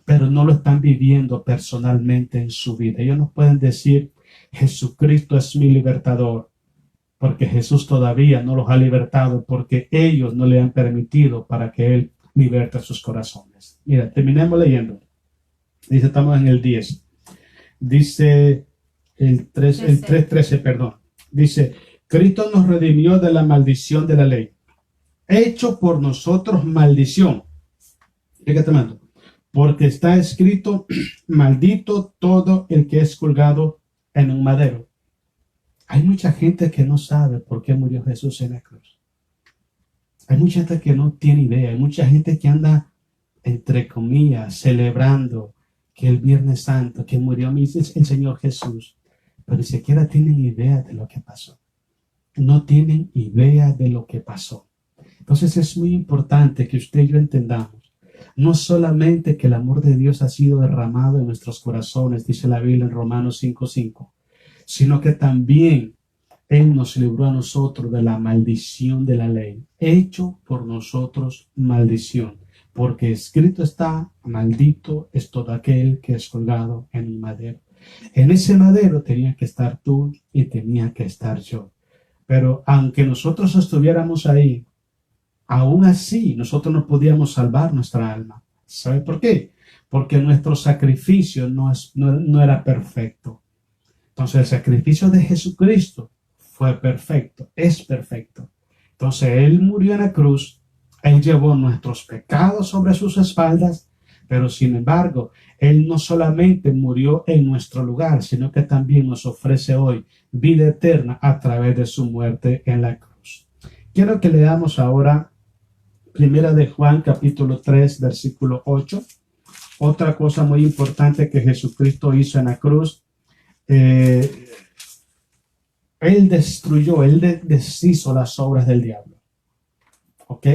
pero no lo están viviendo personalmente en su vida. Ellos no pueden decir, Jesucristo es mi libertador, porque Jesús todavía no los ha libertado, porque ellos no le han permitido para que Él liberte sus corazones. Mira, terminemos leyendo. Dice, estamos en el 10. Dice el 3:13, perdón. Dice, Cristo nos redimió de la maldición de la ley, hecho por nosotros maldición. Fíjate, mando. Porque está escrito, maldito todo el que es colgado en un madero. Hay mucha gente que no sabe por qué murió Jesús en la cruz. Hay mucha gente que no tiene idea. Hay mucha gente que anda, entre comillas, celebrando que el Viernes Santo, que murió el Señor Jesús, pero ni siquiera tienen idea de lo que pasó. No tienen idea de lo que pasó. Entonces es muy importante que usted y yo entendamos, no solamente que el amor de Dios ha sido derramado en nuestros corazones, dice la Biblia en Romanos 5:5, sino que también Él nos libró a nosotros de la maldición de la ley, hecho por nosotros maldición, porque escrito está, maldito es todo aquel que es colgado en el madero. En ese madero tenía que estar tú y tenía que estar yo. Pero aunque nosotros estuviéramos ahí, aún así nosotros no podíamos salvar nuestra alma. ¿Sabe por qué? Porque nuestro sacrificio no era perfecto. Entonces el sacrificio de Jesucristo fue perfecto, es perfecto. Entonces Él murió en la cruz, Él llevó nuestros pecados sobre sus espaldas, pero sin embargo, Él no solamente murió en nuestro lugar, sino que también nos ofrece hoy vida eterna a través de su muerte en la cruz. Quiero que leamos ahora Primera de Juan, capítulo 3, versículo 8. Otra cosa muy importante que Jesucristo hizo en la cruz, Él destruyó, Él deshizo las obras del diablo. ¿Ok?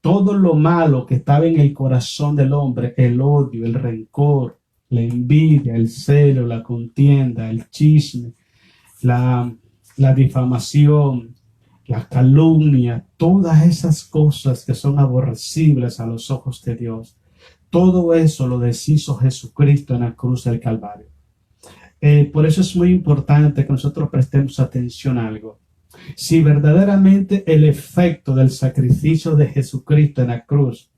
Todo lo malo que estaba en el corazón del hombre, el odio, el rencor, la envidia, el celo, la contienda, el chisme, la difamación, la calumnia, todas esas cosas que son aborrecibles a los ojos de Dios, todo eso lo deshizo Jesucristo en la cruz del Calvario. Por eso es muy importante que nosotros prestemos atención a algo. Si verdaderamente el efecto del sacrificio de Jesucristo en la cruz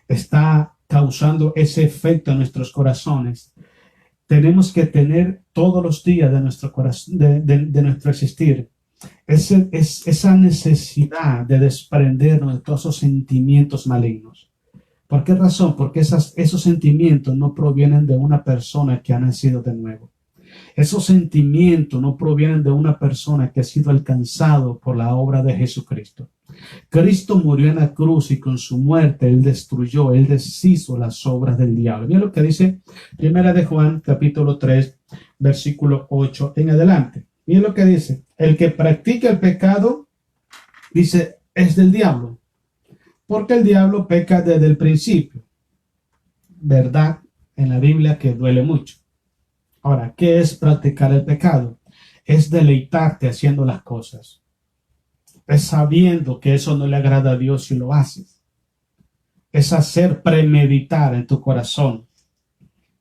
está causando ese efecto en nuestros corazones, tenemos que tener todos los días de nuestro corazón, de nuestro existir, esa necesidad de desprendernos de todos esos sentimientos malignos. ¿Por qué razón? Porque esos sentimientos no provienen de una persona que ha nacido de nuevo. Esos sentimientos no provienen de una persona que ha sido alcanzado por la obra de Jesucristo. Cristo murió en la cruz y con su muerte Él destruyó, Él deshizo las obras del diablo. Mira lo que dice Primera de Juan, capítulo 3, versículo 8 en adelante. Mira lo que dice. El que practica el pecado, dice, es del diablo, porque el diablo peca desde el principio. Verdad en la Biblia que duele mucho. Ahora, ¿qué es practicar el pecado? es deleitarte haciendo las cosas. Es sabiendo que eso no le agrada a Dios si lo haces. Es hacer premeditar en tu corazón,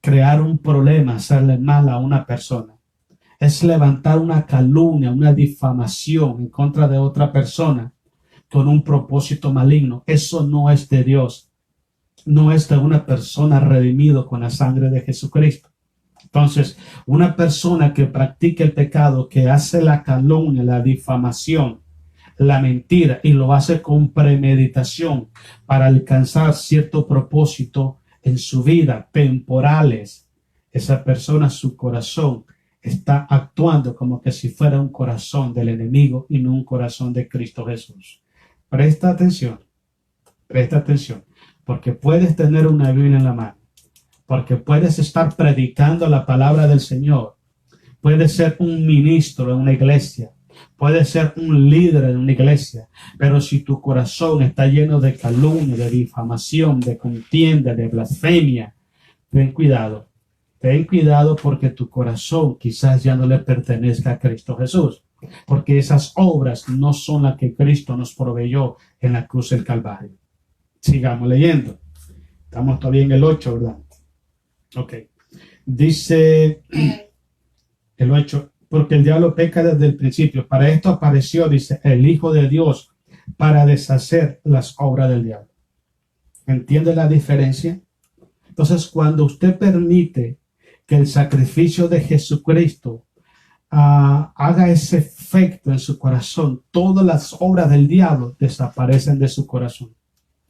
crear un problema, hacerle mal a una persona. Es levantar una calumnia, una difamación en contra de otra persona con un propósito maligno. Eso no es de Dios. No es de una persona redimido con la sangre de Jesucristo. Entonces, una persona que practica el pecado, que hace la calumnia, la difamación, la mentira, y lo hace con premeditación para alcanzar cierto propósito en su vida, temporales, esa persona, su corazón está actuando como que si fuera un corazón del enemigo y no un corazón de Cristo Jesús. Presta atención, porque puedes tener una Biblia en la mano, porque puedes estar predicando la palabra del Señor, puedes ser un ministro en una iglesia, puedes ser un líder en una iglesia, pero si tu corazón está lleno de calumnia, de difamación, de contienda, de blasfemia, ten cuidado. Ten cuidado porque tu corazón quizás ya no le pertenezca a Cristo Jesús, porque esas obras no son las que Cristo nos proveyó en la cruz del Calvario. Sigamos leyendo. Estamos todavía en el 8, ¿verdad? Ok. Dice el 8, porque el diablo peca desde el principio. Para esto apareció, dice, el Hijo de Dios, para deshacer las obras del diablo. ¿Entiende la diferencia? Entonces, cuando usted permite que el sacrificio de Jesucristo haga ese efecto en su corazón, todas las obras del diablo desaparecen de su corazón.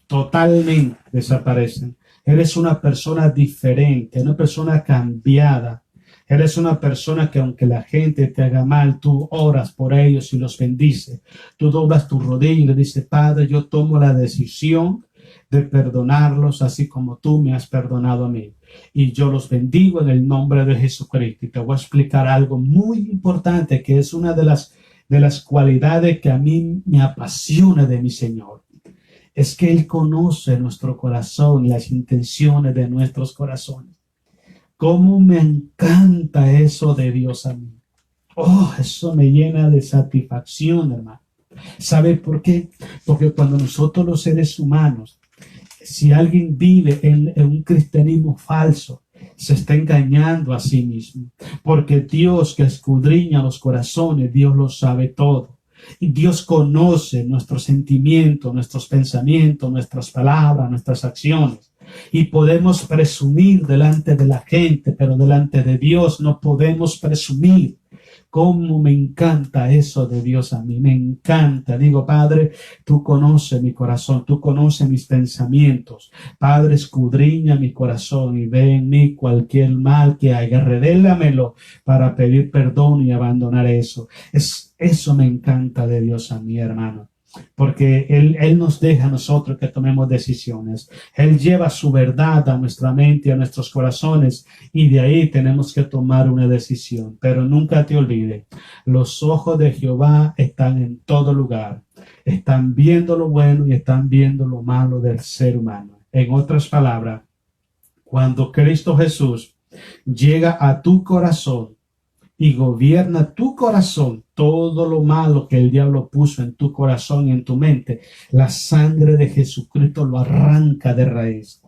Totalmente desaparecen. Eres una persona diferente, una persona cambiada. Eres una persona que aunque la gente te haga mal, tú oras por ellos y los bendices. Tú doblas tu rodilla y le dices, Padre, yo tomo la decisión de perdonarlos así como tú me has perdonado a mí. Y yo los bendigo en el nombre de Jesucristo. Y te voy a explicar algo muy importante que es una de las cualidades que a mí me apasiona de mi Señor. Es que Él conoce nuestro corazón y las intenciones de nuestros corazones. ¿Cómo me encanta eso de Dios a mí? Oh, eso me llena de satisfacción, hermano. ¿Sabe por qué? Porque cuando nosotros los seres humanos, si alguien vive en un cristianismo falso, se está engañando a sí mismo. Porque Dios que escudriña los corazones, Dios lo sabe todo. Y Dios conoce nuestros sentimientos, nuestros pensamientos, nuestras palabras, nuestras acciones. Y podemos presumir delante de la gente, pero delante de Dios no podemos presumir. Cómo me encanta eso de Dios a mí, me encanta. Digo, Padre, tú conoces mi corazón, tú conoces mis pensamientos. Padre, escudriña mi corazón y ve en mí cualquier mal que haya. Revélamelo para pedir perdón y abandonar eso. Eso me encanta de Dios a mí, hermano. Porque Él nos deja a nosotros que tomemos decisiones. Él lleva su verdad a nuestra mente y a nuestros corazones y de ahí tenemos que tomar una decisión. Pero nunca te olvides, los ojos de Jehová están en todo lugar. Están viendo lo bueno y están viendo lo malo del ser humano. En otras palabras, cuando Cristo Jesús llega a tu corazón y gobierna tu corazón, todo lo malo que el diablo puso en tu corazón y en tu mente, la sangre de Jesucristo lo arranca de raíz.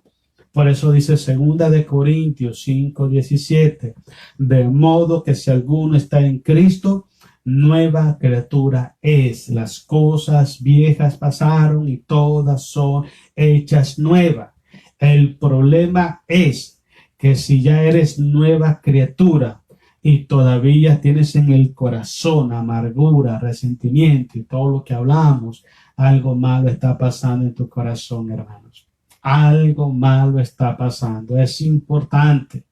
Por eso dice 2 Corintios 5:17, de modo que si alguno está en Cristo, nueva criatura es. Las cosas viejas pasaron y todas son hechas nuevas. El problema es que si ya eres nueva criatura, y todavía tienes en el corazón amargura, resentimiento y todo lo que hablamos, algo malo está pasando en tu corazón, hermanos. Algo malo está pasando. Es importante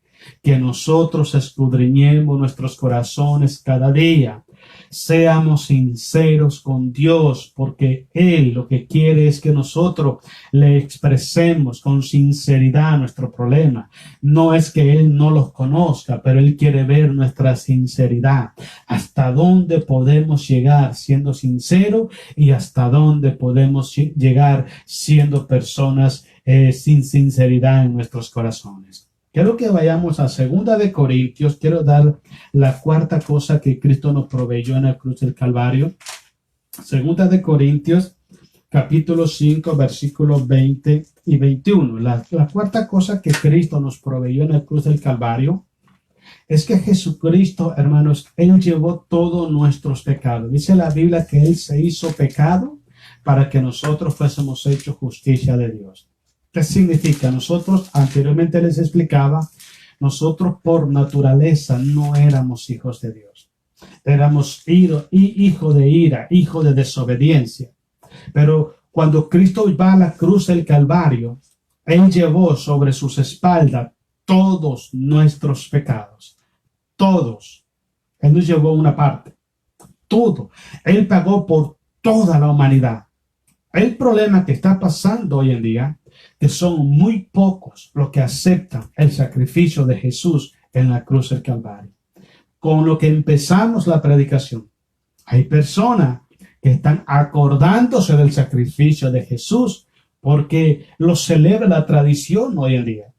que nosotros escudriñemos nuestros corazones cada día. Seamos sinceros con Dios, porque Él lo que quiere es que nosotros le expresemos con sinceridad nuestro problema. No es que Él no los conozca, pero Él quiere ver nuestra sinceridad. Hasta dónde podemos llegar siendo sinceros y hasta dónde podemos llegar siendo personas sin sinceridad en nuestros corazones. Quiero que vayamos a Segunda de Corintios. Quiero dar la cuarta cosa que Cristo nos proveyó en la cruz del Calvario. Segunda de Corintios, capítulo 5, versículos 20 y 21. La cuarta cosa que Cristo nos proveyó en la cruz del Calvario es que Jesucristo, hermanos, Él llevó todos nuestros pecados. Dice la Biblia que Él se hizo pecado para que nosotros fuésemos hechos justicia de Dios. ¿Qué significa? Nosotros, anteriormente les explicaba, nosotros por naturaleza no éramos hijos de Dios. Éramos hijo de ira, hijo de desobediencia. Pero cuando Cristo va a la cruz del Calvario, Él llevó sobre sus espaldas todos nuestros pecados. Todos. Él nos llevó una parte. Todo. Él pagó por toda la humanidad. El problema que está pasando hoy en día, que son muy pocos los que aceptan el sacrificio de Jesús en la cruz del Calvario. Con lo que empezamos la predicación, hay personas que están acordándose del sacrificio de Jesús porque lo celebra la tradición hoy en día.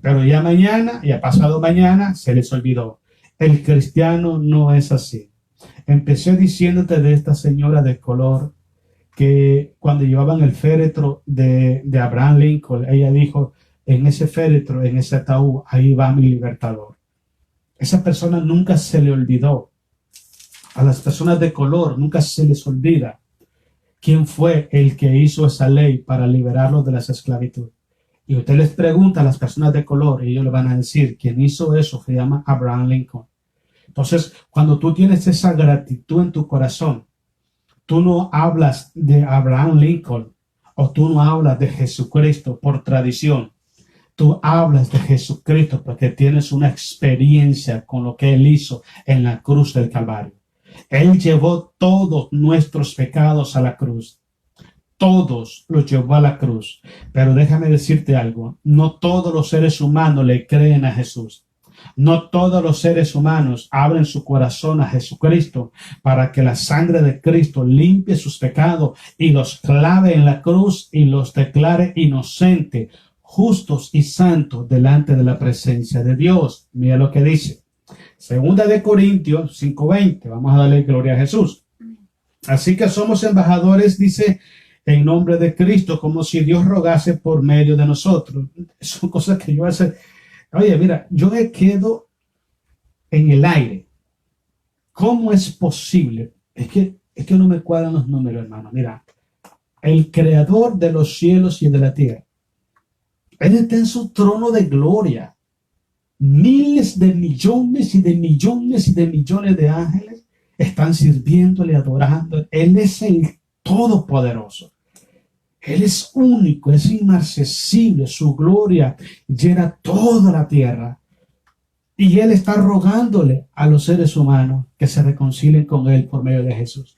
Pero ya mañana, ya pasado mañana, se les olvidó. El cristiano no es así. Empecé diciéndote de esta señora de color que cuando llevaban el féretro de Abraham Lincoln, ella dijo, en ese féretro, en ese ataúd, ahí va mi libertador. Esa persona nunca se le olvidó. A las personas de color nunca se les olvida quién fue el que hizo esa ley para liberarlos de la esclavitud. Y usted les pregunta a las personas de color y ellos le van a decir, quien hizo eso se llama Abraham Lincoln. Entonces, cuando tú tienes esa gratitud en tu corazón, tú no hablas de Abraham Lincoln o tú no hablas de Jesucristo por tradición. Tú hablas de Jesucristo porque tienes una experiencia con lo que Él hizo en la cruz del Calvario. Él llevó todos nuestros pecados a la cruz. Todos los llevó a la cruz. Pero déjame decirte algo. No todos los seres humanos le creen a Jesús. No todos los seres humanos abren su corazón a Jesucristo para que la sangre de Cristo limpie sus pecados y los clave en la cruz y los declare inocentes, justos y santos delante de la presencia de Dios. Mira lo que dice. Segunda de Corintios 5:20. Vamos a darle gloria a Jesús. Así que somos embajadores, dice, en nombre de Cristo, como si Dios rogase por medio de nosotros. Son cosas que yo hace. Oye, mira, yo me quedo en el aire. ¿Cómo es posible? Es que no me cuadran los números, hermano. Mira, el creador de los cielos y de la tierra, Él está en su trono de gloria. Miles de millones y de millones y de millones de ángeles están sirviéndole, adorando. Él es el Todopoderoso. Él es único, es inmarcesible. Su gloria llena toda la tierra. Y Él está rogándole a los seres humanos que se reconcilien con Él por medio de Jesús.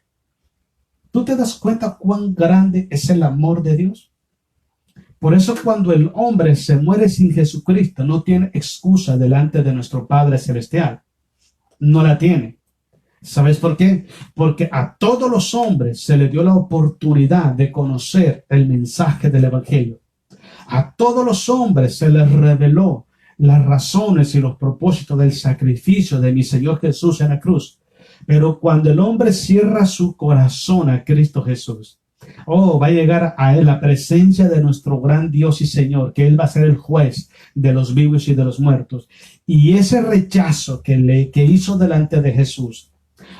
¿Tú te das cuenta cuán grande es el amor de Dios? Por eso cuando el hombre se muere sin Jesucristo, no tiene excusa delante de nuestro Padre Celestial. No la tiene. ¿Sabes por qué? Porque a todos los hombres se les dio la oportunidad de conocer el mensaje del Evangelio. A todos los hombres se les reveló las razones y los propósitos del sacrificio de mi Señor Jesús en la cruz. Pero cuando el hombre cierra su corazón a Cristo Jesús, va a llegar a Él la presencia de nuestro gran Dios y Señor, que Él va a ser el juez de los vivos y de los muertos. Y ese rechazo que hizo delante de Jesús,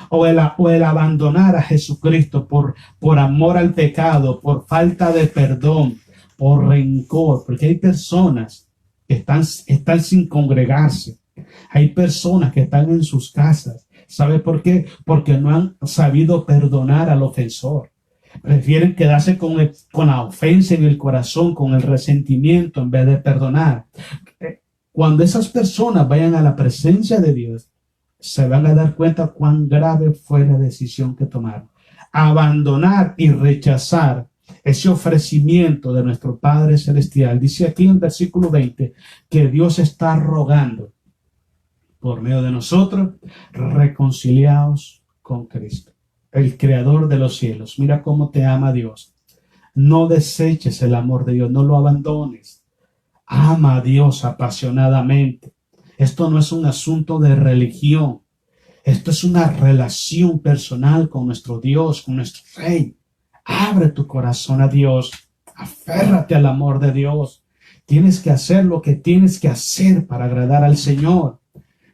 o el abandonar a Jesucristo por amor al pecado, por falta de perdón, por rencor, porque hay personas que están sin congregarse, hay personas que están en sus casas. ¿Sabe por qué? Porque no han sabido perdonar al ofensor. Prefieren quedarse con la ofensa en el corazón, con el resentimiento, en vez de perdonar. Cuando esas personas vayan a la presencia de Dios, se van a dar cuenta cuán grave fue la decisión que tomaron. Abandonar y rechazar ese ofrecimiento de nuestro Padre Celestial. Dice aquí en versículo 20 que Dios está rogando por medio de nosotros, reconciliados con Cristo, el Creador de los cielos. Mira cómo te ama Dios. No deseches el amor de Dios, no lo abandones. ama a Dios apasionadamente. Esto no es un asunto de religión. Esto es una relación personal con nuestro Dios, con nuestro Rey. Abre tu corazón a Dios. Aférrate al amor de Dios. Tienes que hacer lo que tienes que hacer para agradar al Señor.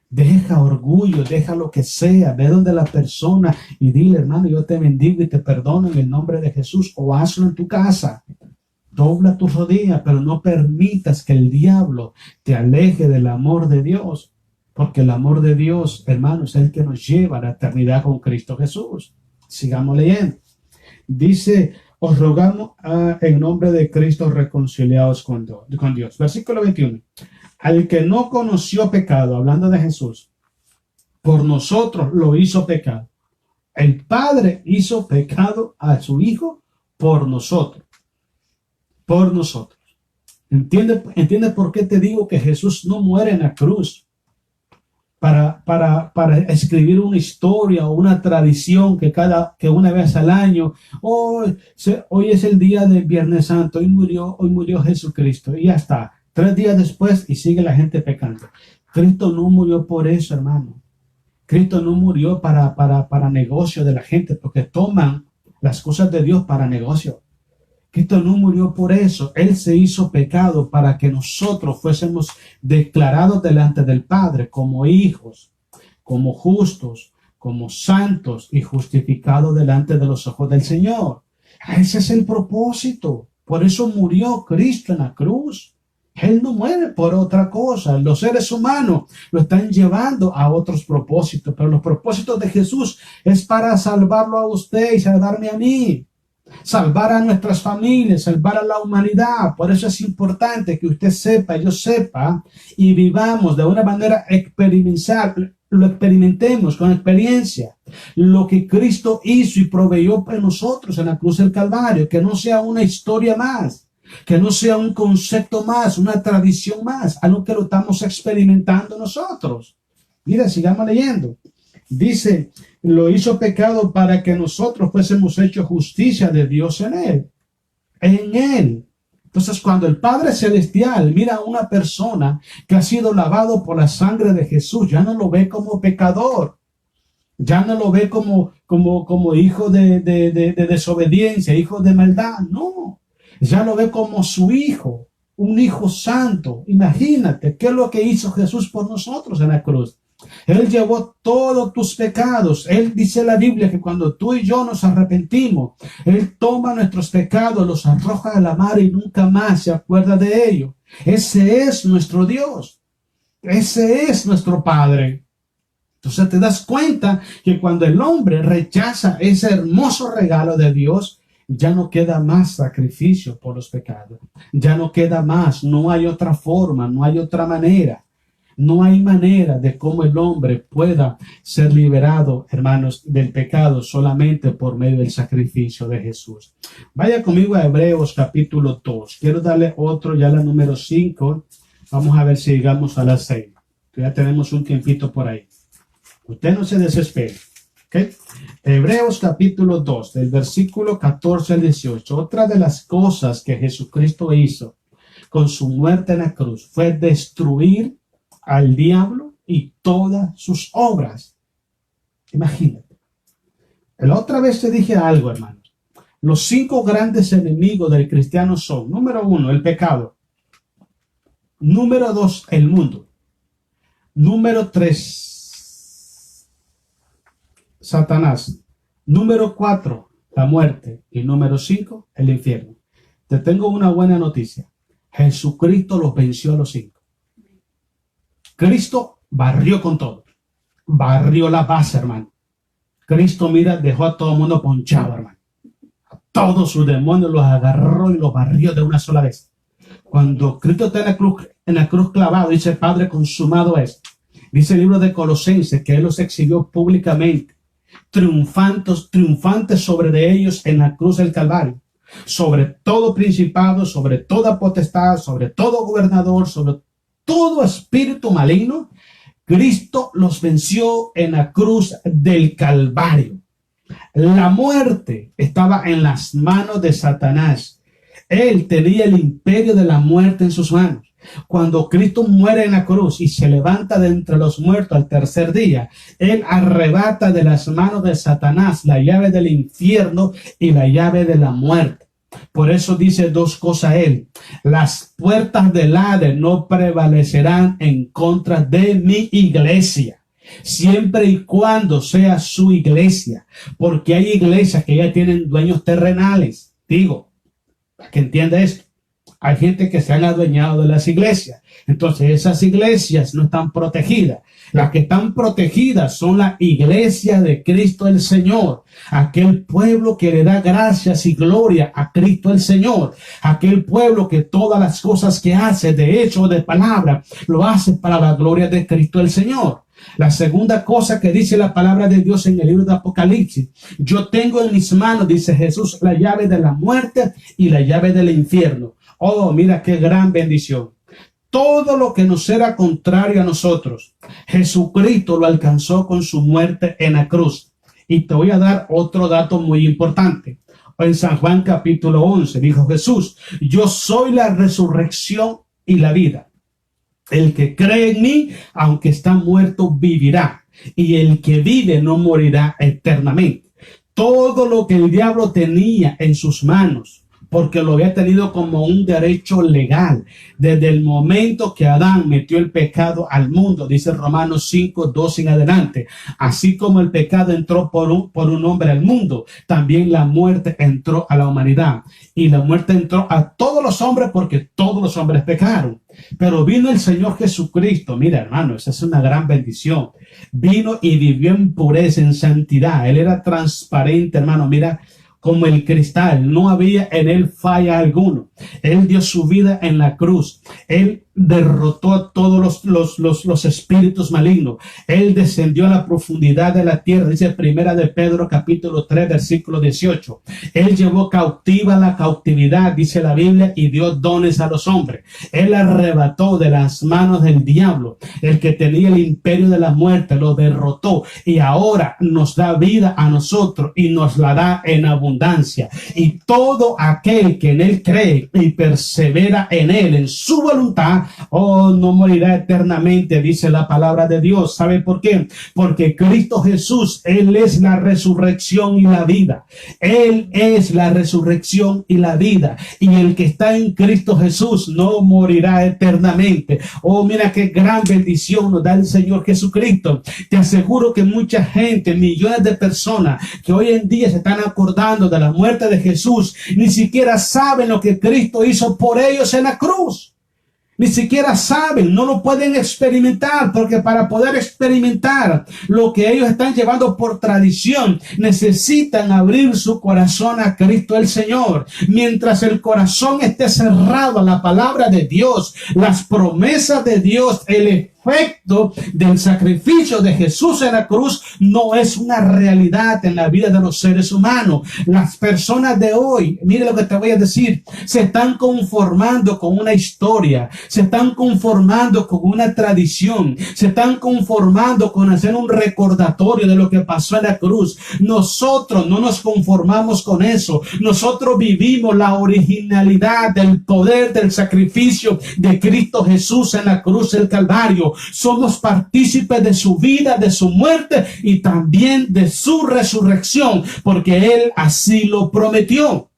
Deja orgullo, deja lo que sea, ve donde la persona y dile, hermano, yo te bendigo y te perdono en el nombre de Jesús, o hazlo en tu casa. Dobla tus rodillas, pero no permitas que el diablo te aleje del amor de Dios, porque el amor de Dios, hermano, es el que nos lleva a la eternidad con Cristo Jesús. Sigamos leyendo. Dice, os rogamos en nombre de Cristo reconciliados con Dios. Versículo 21. Al que no conoció pecado, hablando de Jesús, por nosotros lo hizo pecado. El Padre hizo pecado a su Hijo por nosotros. Por nosotros. ¿Entiende por qué te digo que Jesús no muere en la cruz? Para escribir una historia o una tradición que una vez al año, hoy es el día del Viernes Santo, hoy murió Jesucristo y ya está. 3 días después y sigue la gente pecando. Cristo no murió por eso, hermano. Cristo no murió para negocio de la gente, porque toman las cosas de Dios para negocio. Cristo no murió por eso. Él se hizo pecado para que nosotros fuésemos declarados delante del Padre como hijos, como justos, como santos y justificados delante de los ojos del Señor. Ese es el propósito. Por eso murió Cristo en la cruz. Él no muere por otra cosa. Los seres humanos lo están llevando a otros propósitos, pero los propósitos de Jesús es para salvarlo a usted y salvarme a mí. Salvar a nuestras familias, salvar a la humanidad. Por eso es importante que usted sepa, yo sepa, y vivamos de una manera experimental, lo experimentemos con experiencia. Lo que Cristo hizo y proveyó para nosotros en la cruz del Calvario, que no sea una historia más, que no sea un concepto más, una tradición más, algo que lo estamos experimentando nosotros. Mira, sigamos leyendo. Dice, lo hizo pecado para que nosotros fuésemos hechos justicia de Dios en él. En él. Entonces, cuando el Padre Celestial mira a una persona que ha sido lavado por la sangre de Jesús, ya no lo ve como pecador. Ya no lo ve como hijo de desobediencia, hijo de maldad. No. Ya lo ve como su hijo, un hijo santo. Imagínate qué es lo que hizo Jesús por nosotros en la cruz. Él llevó todos tus pecados. Él dice en la Biblia que cuando tú y yo nos arrepentimos, Él toma nuestros pecados, los arroja a la mar y nunca más se acuerda de ellos. Ese es nuestro Dios. Ese es nuestro Padre. Entonces te das cuenta que cuando el hombre rechaza ese hermoso regalo de Dios, ya no queda más sacrificio por los pecados. Ya no queda más. No hay otra forma, no hay otra manera. No hay manera de cómo el hombre pueda ser liberado, hermanos, del pecado solamente por medio del sacrificio de Jesús. Vaya conmigo a Hebreos capítulo 2. Quiero darle otro, ya la número 5. Vamos a ver si llegamos a la 6. Ya tenemos un tiempito por ahí. Usted no se desespere. ¿Okay? Hebreos capítulo 2, del versículo 14 al 18. Otra de las cosas que Jesucristo hizo con su muerte en la cruz fue destruir al diablo y todas sus obras. Imagínate. La otra vez te dije algo, hermanos. Los 5 grandes enemigos del cristiano son: número 1, el pecado. Número 2, el mundo. Número 3, Satanás. Número 4, la muerte. Y número 5, el infierno. Te tengo una buena noticia. Jesucristo los venció a los 5. Cristo barrió con todo. Barrió la base, hermano. Cristo, mira, dejó a todo el mundo ponchado, hermano. A todos sus demonios los agarró y los barrió de una sola vez. Cuando Cristo está en la cruz clavado, dice: Padre, consumado es. Dice el libro de Colosenses que Él los exhibió públicamente, triunfantes sobre de ellos en la cruz del Calvario. Sobre todo principado, sobre toda potestad, sobre todo gobernador, sobre todo espíritu maligno, Cristo los venció en la cruz del Calvario. La muerte estaba en las manos de Satanás. Él tenía el imperio de la muerte en sus manos. Cuando Cristo muere en la cruz y se levanta de entre los muertos al tercer día, Él arrebata de las manos de Satanás la llave del infierno y la llave de la muerte. Por eso dice dos cosas Él: las puertas del Hades no prevalecerán en contra de mi iglesia, siempre y cuando sea su iglesia, porque hay iglesias que ya tienen dueños terrenales. Digo, para que entienda esto, hay gente que se han adueñado de las iglesias. Entonces esas iglesias no están protegidas. Las que están protegidas son la iglesia de Cristo el Señor. Aquel pueblo que le da gracias y gloria a Cristo el Señor. Aquel pueblo que todas las cosas que hace, de hecho o de palabra, lo hace para la gloria de Cristo el Señor. La segunda cosa que dice la palabra de Dios en el libro de Apocalipsis: yo tengo en mis manos, dice Jesús, la llave de la muerte y la llave del infierno. Oh, mira qué gran bendición. Todo lo que nos era contrario a nosotros, Jesucristo lo alcanzó con su muerte en la cruz. Y te voy a dar otro dato muy importante. En San Juan capítulo 11 dijo Jesús: yo soy la resurrección y la vida. El que cree en mí, aunque está muerto, vivirá. Y el que vive no morirá eternamente. Todo lo que el diablo tenía en sus manos, porque lo había tenido como un derecho legal desde el momento que Adán metió el pecado al mundo, dice Romanos 5, 2 en adelante. Así como el pecado entró por un hombre al mundo, también la muerte entró a la humanidad. Y la muerte entró a todos los hombres porque todos los hombres pecaron. Pero vino el Señor Jesucristo. Mira, hermano, esa es una gran bendición. Vino y vivió en pureza, en santidad. Él era transparente, hermano. Mira, como el cristal, no había en él falla alguno. Él dio su vida en la cruz. Él derrotó a todos los espíritus malignos. Él descendió a la profundidad de la tierra, dice Primera de Pedro capítulo 3 versículo 18. Él llevó cautiva la cautividad, dice la Biblia, y dio dones a los hombres. Él arrebató de las manos del diablo, el que tenía el imperio de la muerte, lo derrotó y ahora nos da vida a nosotros y nos la da en abundancia. Y todo aquel que en él cree y persevera en él, en su voluntad, oh, no morirá eternamente, dice la palabra de Dios. ¿Sabe por qué? Porque Cristo Jesús, Él es la resurrección y la vida. Él es la resurrección y la vida. Y el que está en Cristo Jesús no morirá eternamente. Oh, mira qué gran bendición nos da el Señor Jesucristo. Te aseguro que mucha gente, millones de personas que hoy en día se están acordando de la muerte de Jesús, ni siquiera saben lo que Cristo hizo por ellos en la cruz. Ni siquiera saben, no lo pueden experimentar, porque para poder experimentar lo que ellos están llevando por tradición, necesitan abrir su corazón a Cristo el Señor. Mientras el corazón esté cerrado a la palabra de Dios, las promesas de Dios, el efecto del sacrificio de Jesús en la cruz no es una realidad en la vida de los seres humanos. Las personas de hoy, mire lo que te voy a decir, se están conformando con una historia, se están conformando con una tradición, se están conformando con hacer un recordatorio de lo que pasó en la cruz. Nosotros no nos conformamos con eso. Nosotros vivimos la originalidad del poder del sacrificio de Cristo Jesús en la cruz del Calvario. Somos partícipes de su vida, de su muerte y también de su resurrección, porque Él así lo prometió.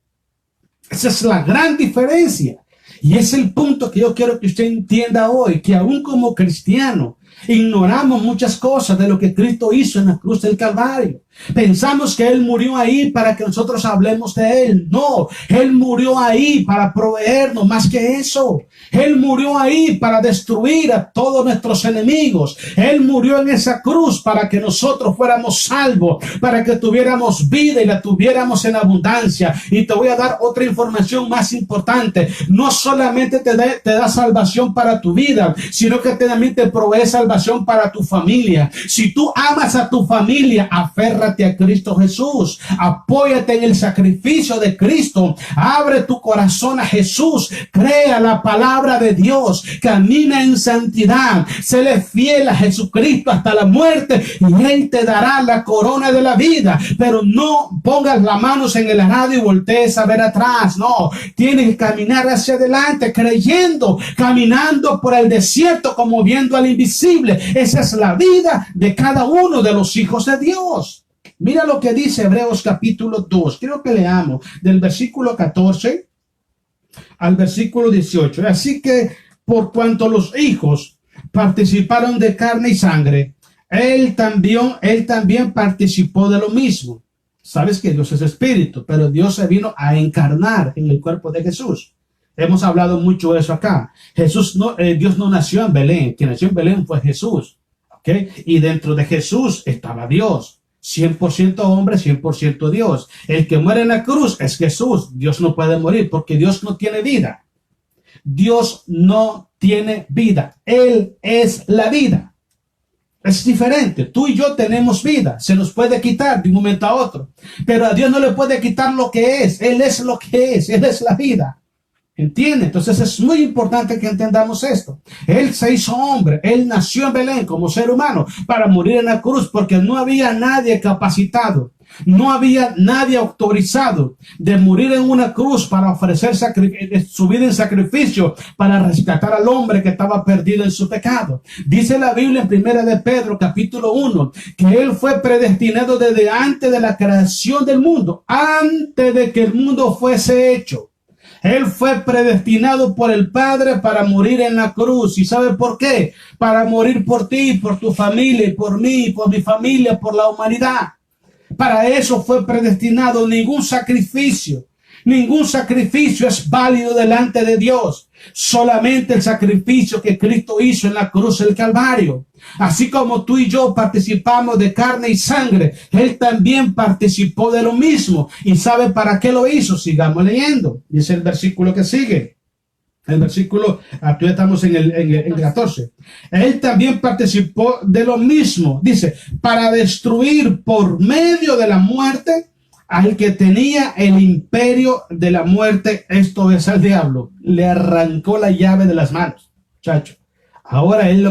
Esa es la gran diferencia. Y es el punto que yo quiero que usted entienda hoy, que aún como cristiano ignoramos muchas cosas de lo que Cristo hizo en la cruz del Calvario. Pensamos que Él murió ahí para que nosotros hablemos de Él. No, Él murió ahí para proveernos más que eso. Él murió ahí para destruir a todos nuestros enemigos. Él murió en esa cruz para que nosotros fuéramos salvos, para que tuviéramos vida y la tuviéramos en abundancia. Y te voy a dar otra información más importante. No solamente te da salvación para tu vida, sino que también te provee salvación para tu familia. Si tú amas a tu familia, aférrate Aférrate a Cristo Jesús. Apóyate en el sacrificio de Cristo. Abre tu corazón a Jesús. Crea la palabra de Dios. Camina en santidad. Séle fiel a Jesucristo hasta la muerte y Él te dará la corona de la vida. Pero no pongas las manos en el arado y voltees a ver atrás. No, tienes que caminar hacia adelante, creyendo, caminando por el desierto como viendo al invisible. Esa es la vida de cada uno de los hijos de Dios. Mira lo que dice Hebreos capítulo 2. Quiero que leamos del versículo 14 al versículo 18. Así que por cuanto los hijos participaron de carne y sangre, él también participó de lo mismo. Sabes que Dios es espíritu, pero Dios se vino a encarnar en el cuerpo de Jesús. Hemos hablado mucho de eso acá. Dios no nació en Belén. Quien nació en Belén fue Jesús. ¿Okay? Y dentro de Jesús estaba Dios. 100% hombre, 100% Dios. El que muere en la cruz es Jesús. Dios no puede morir porque Dios no tiene vida. Dios no tiene vida. Él es la vida. Es diferente. Tú y yo tenemos vida. Se nos puede quitar de un momento a otro. Pero a Dios no le puede quitar lo que es. Él es lo que es. Él es la vida. ¿Entiende? Entonces es muy importante que entendamos esto. Él se hizo hombre. Él nació en Belén como ser humano para morir en la cruz porque no había nadie capacitado. No había nadie autorizado de morir en una cruz para ofrecer su vida en sacrificio para rescatar al hombre que estaba perdido en su pecado. Dice la Biblia en Primera de Pedro, capítulo 1, que él fue predestinado desde antes de la creación del mundo, antes de que el mundo fuese hecho. Él fue predestinado por el Padre para morir en la cruz. ¿Y sabe por qué? Para morir por ti, por tu familia, por mí, por mi familia, por la humanidad. Para eso fue predestinado. Ningún sacrificio es válido delante de Dios. Solamente el sacrificio que Cristo hizo en la cruz del Calvario. Así como tú y yo participamos de carne y sangre, Él también participó de lo mismo. ¿Y sabe para qué lo hizo? Sigamos leyendo. Dice el versículo que sigue. El versículo, aquí estamos en el 14. Él también participó de lo mismo. Dice, para destruir por medio de la muerte al que tenía el imperio de la muerte, esto es al diablo. Le arrancó la llave de las manos, muchacho. Ahora él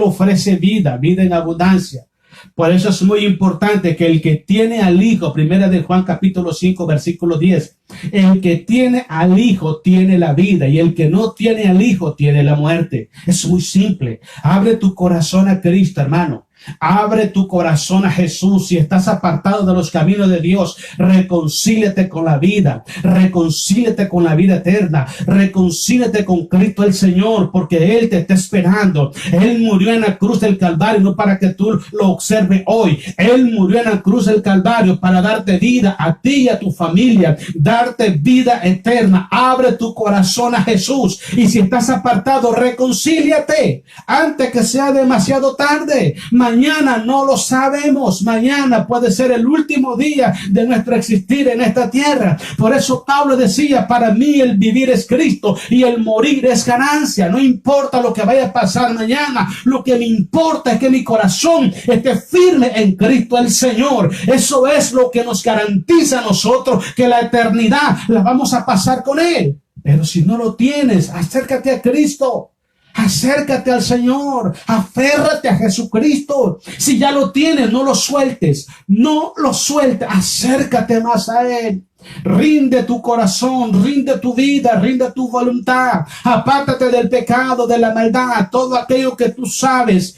ofrece vida en abundancia. Por eso es muy importante que el que tiene al Hijo, primera de Juan capítulo 5, versículo 10, el que tiene al Hijo tiene la vida y el que no tiene al Hijo tiene la muerte. Es muy simple. Abre tu corazón a Cristo, hermano. Abre tu corazón a Jesús. Si estás apartado de los caminos de Dios, reconcíliate con la vida, reconcíliate con la vida eterna, reconcíliate con Cristo el Señor, porque Él te está esperando. Él murió en la cruz del Calvario no para que tú lo observes hoy. Él murió en la cruz del Calvario para darte vida a ti y a tu familia, darte vida eterna. Abre tu corazón a Jesús, y si estás apartado, reconcíliate antes que sea demasiado tarde. Mañana no lo sabemos. Mañana puede ser el último día de nuestro existir en esta tierra. Por eso Pablo decía, para mí el vivir es Cristo y el morir es ganancia. No importa lo que vaya a pasar mañana. Lo que me importa es que mi corazón esté firme en Cristo el Señor. Eso es lo que nos garantiza a nosotros que la eternidad la vamos a pasar con Él. Pero si no lo tienes, acércate a Cristo. Acércate al Señor, aférrate a Jesucristo. Si ya lo tienes, no lo sueltes, no lo sueltes, acércate más a Él. Rinde tu corazón, rinde tu vida, rinde tu voluntad. Apártate del pecado, de la maldad, todo aquello que tú sabes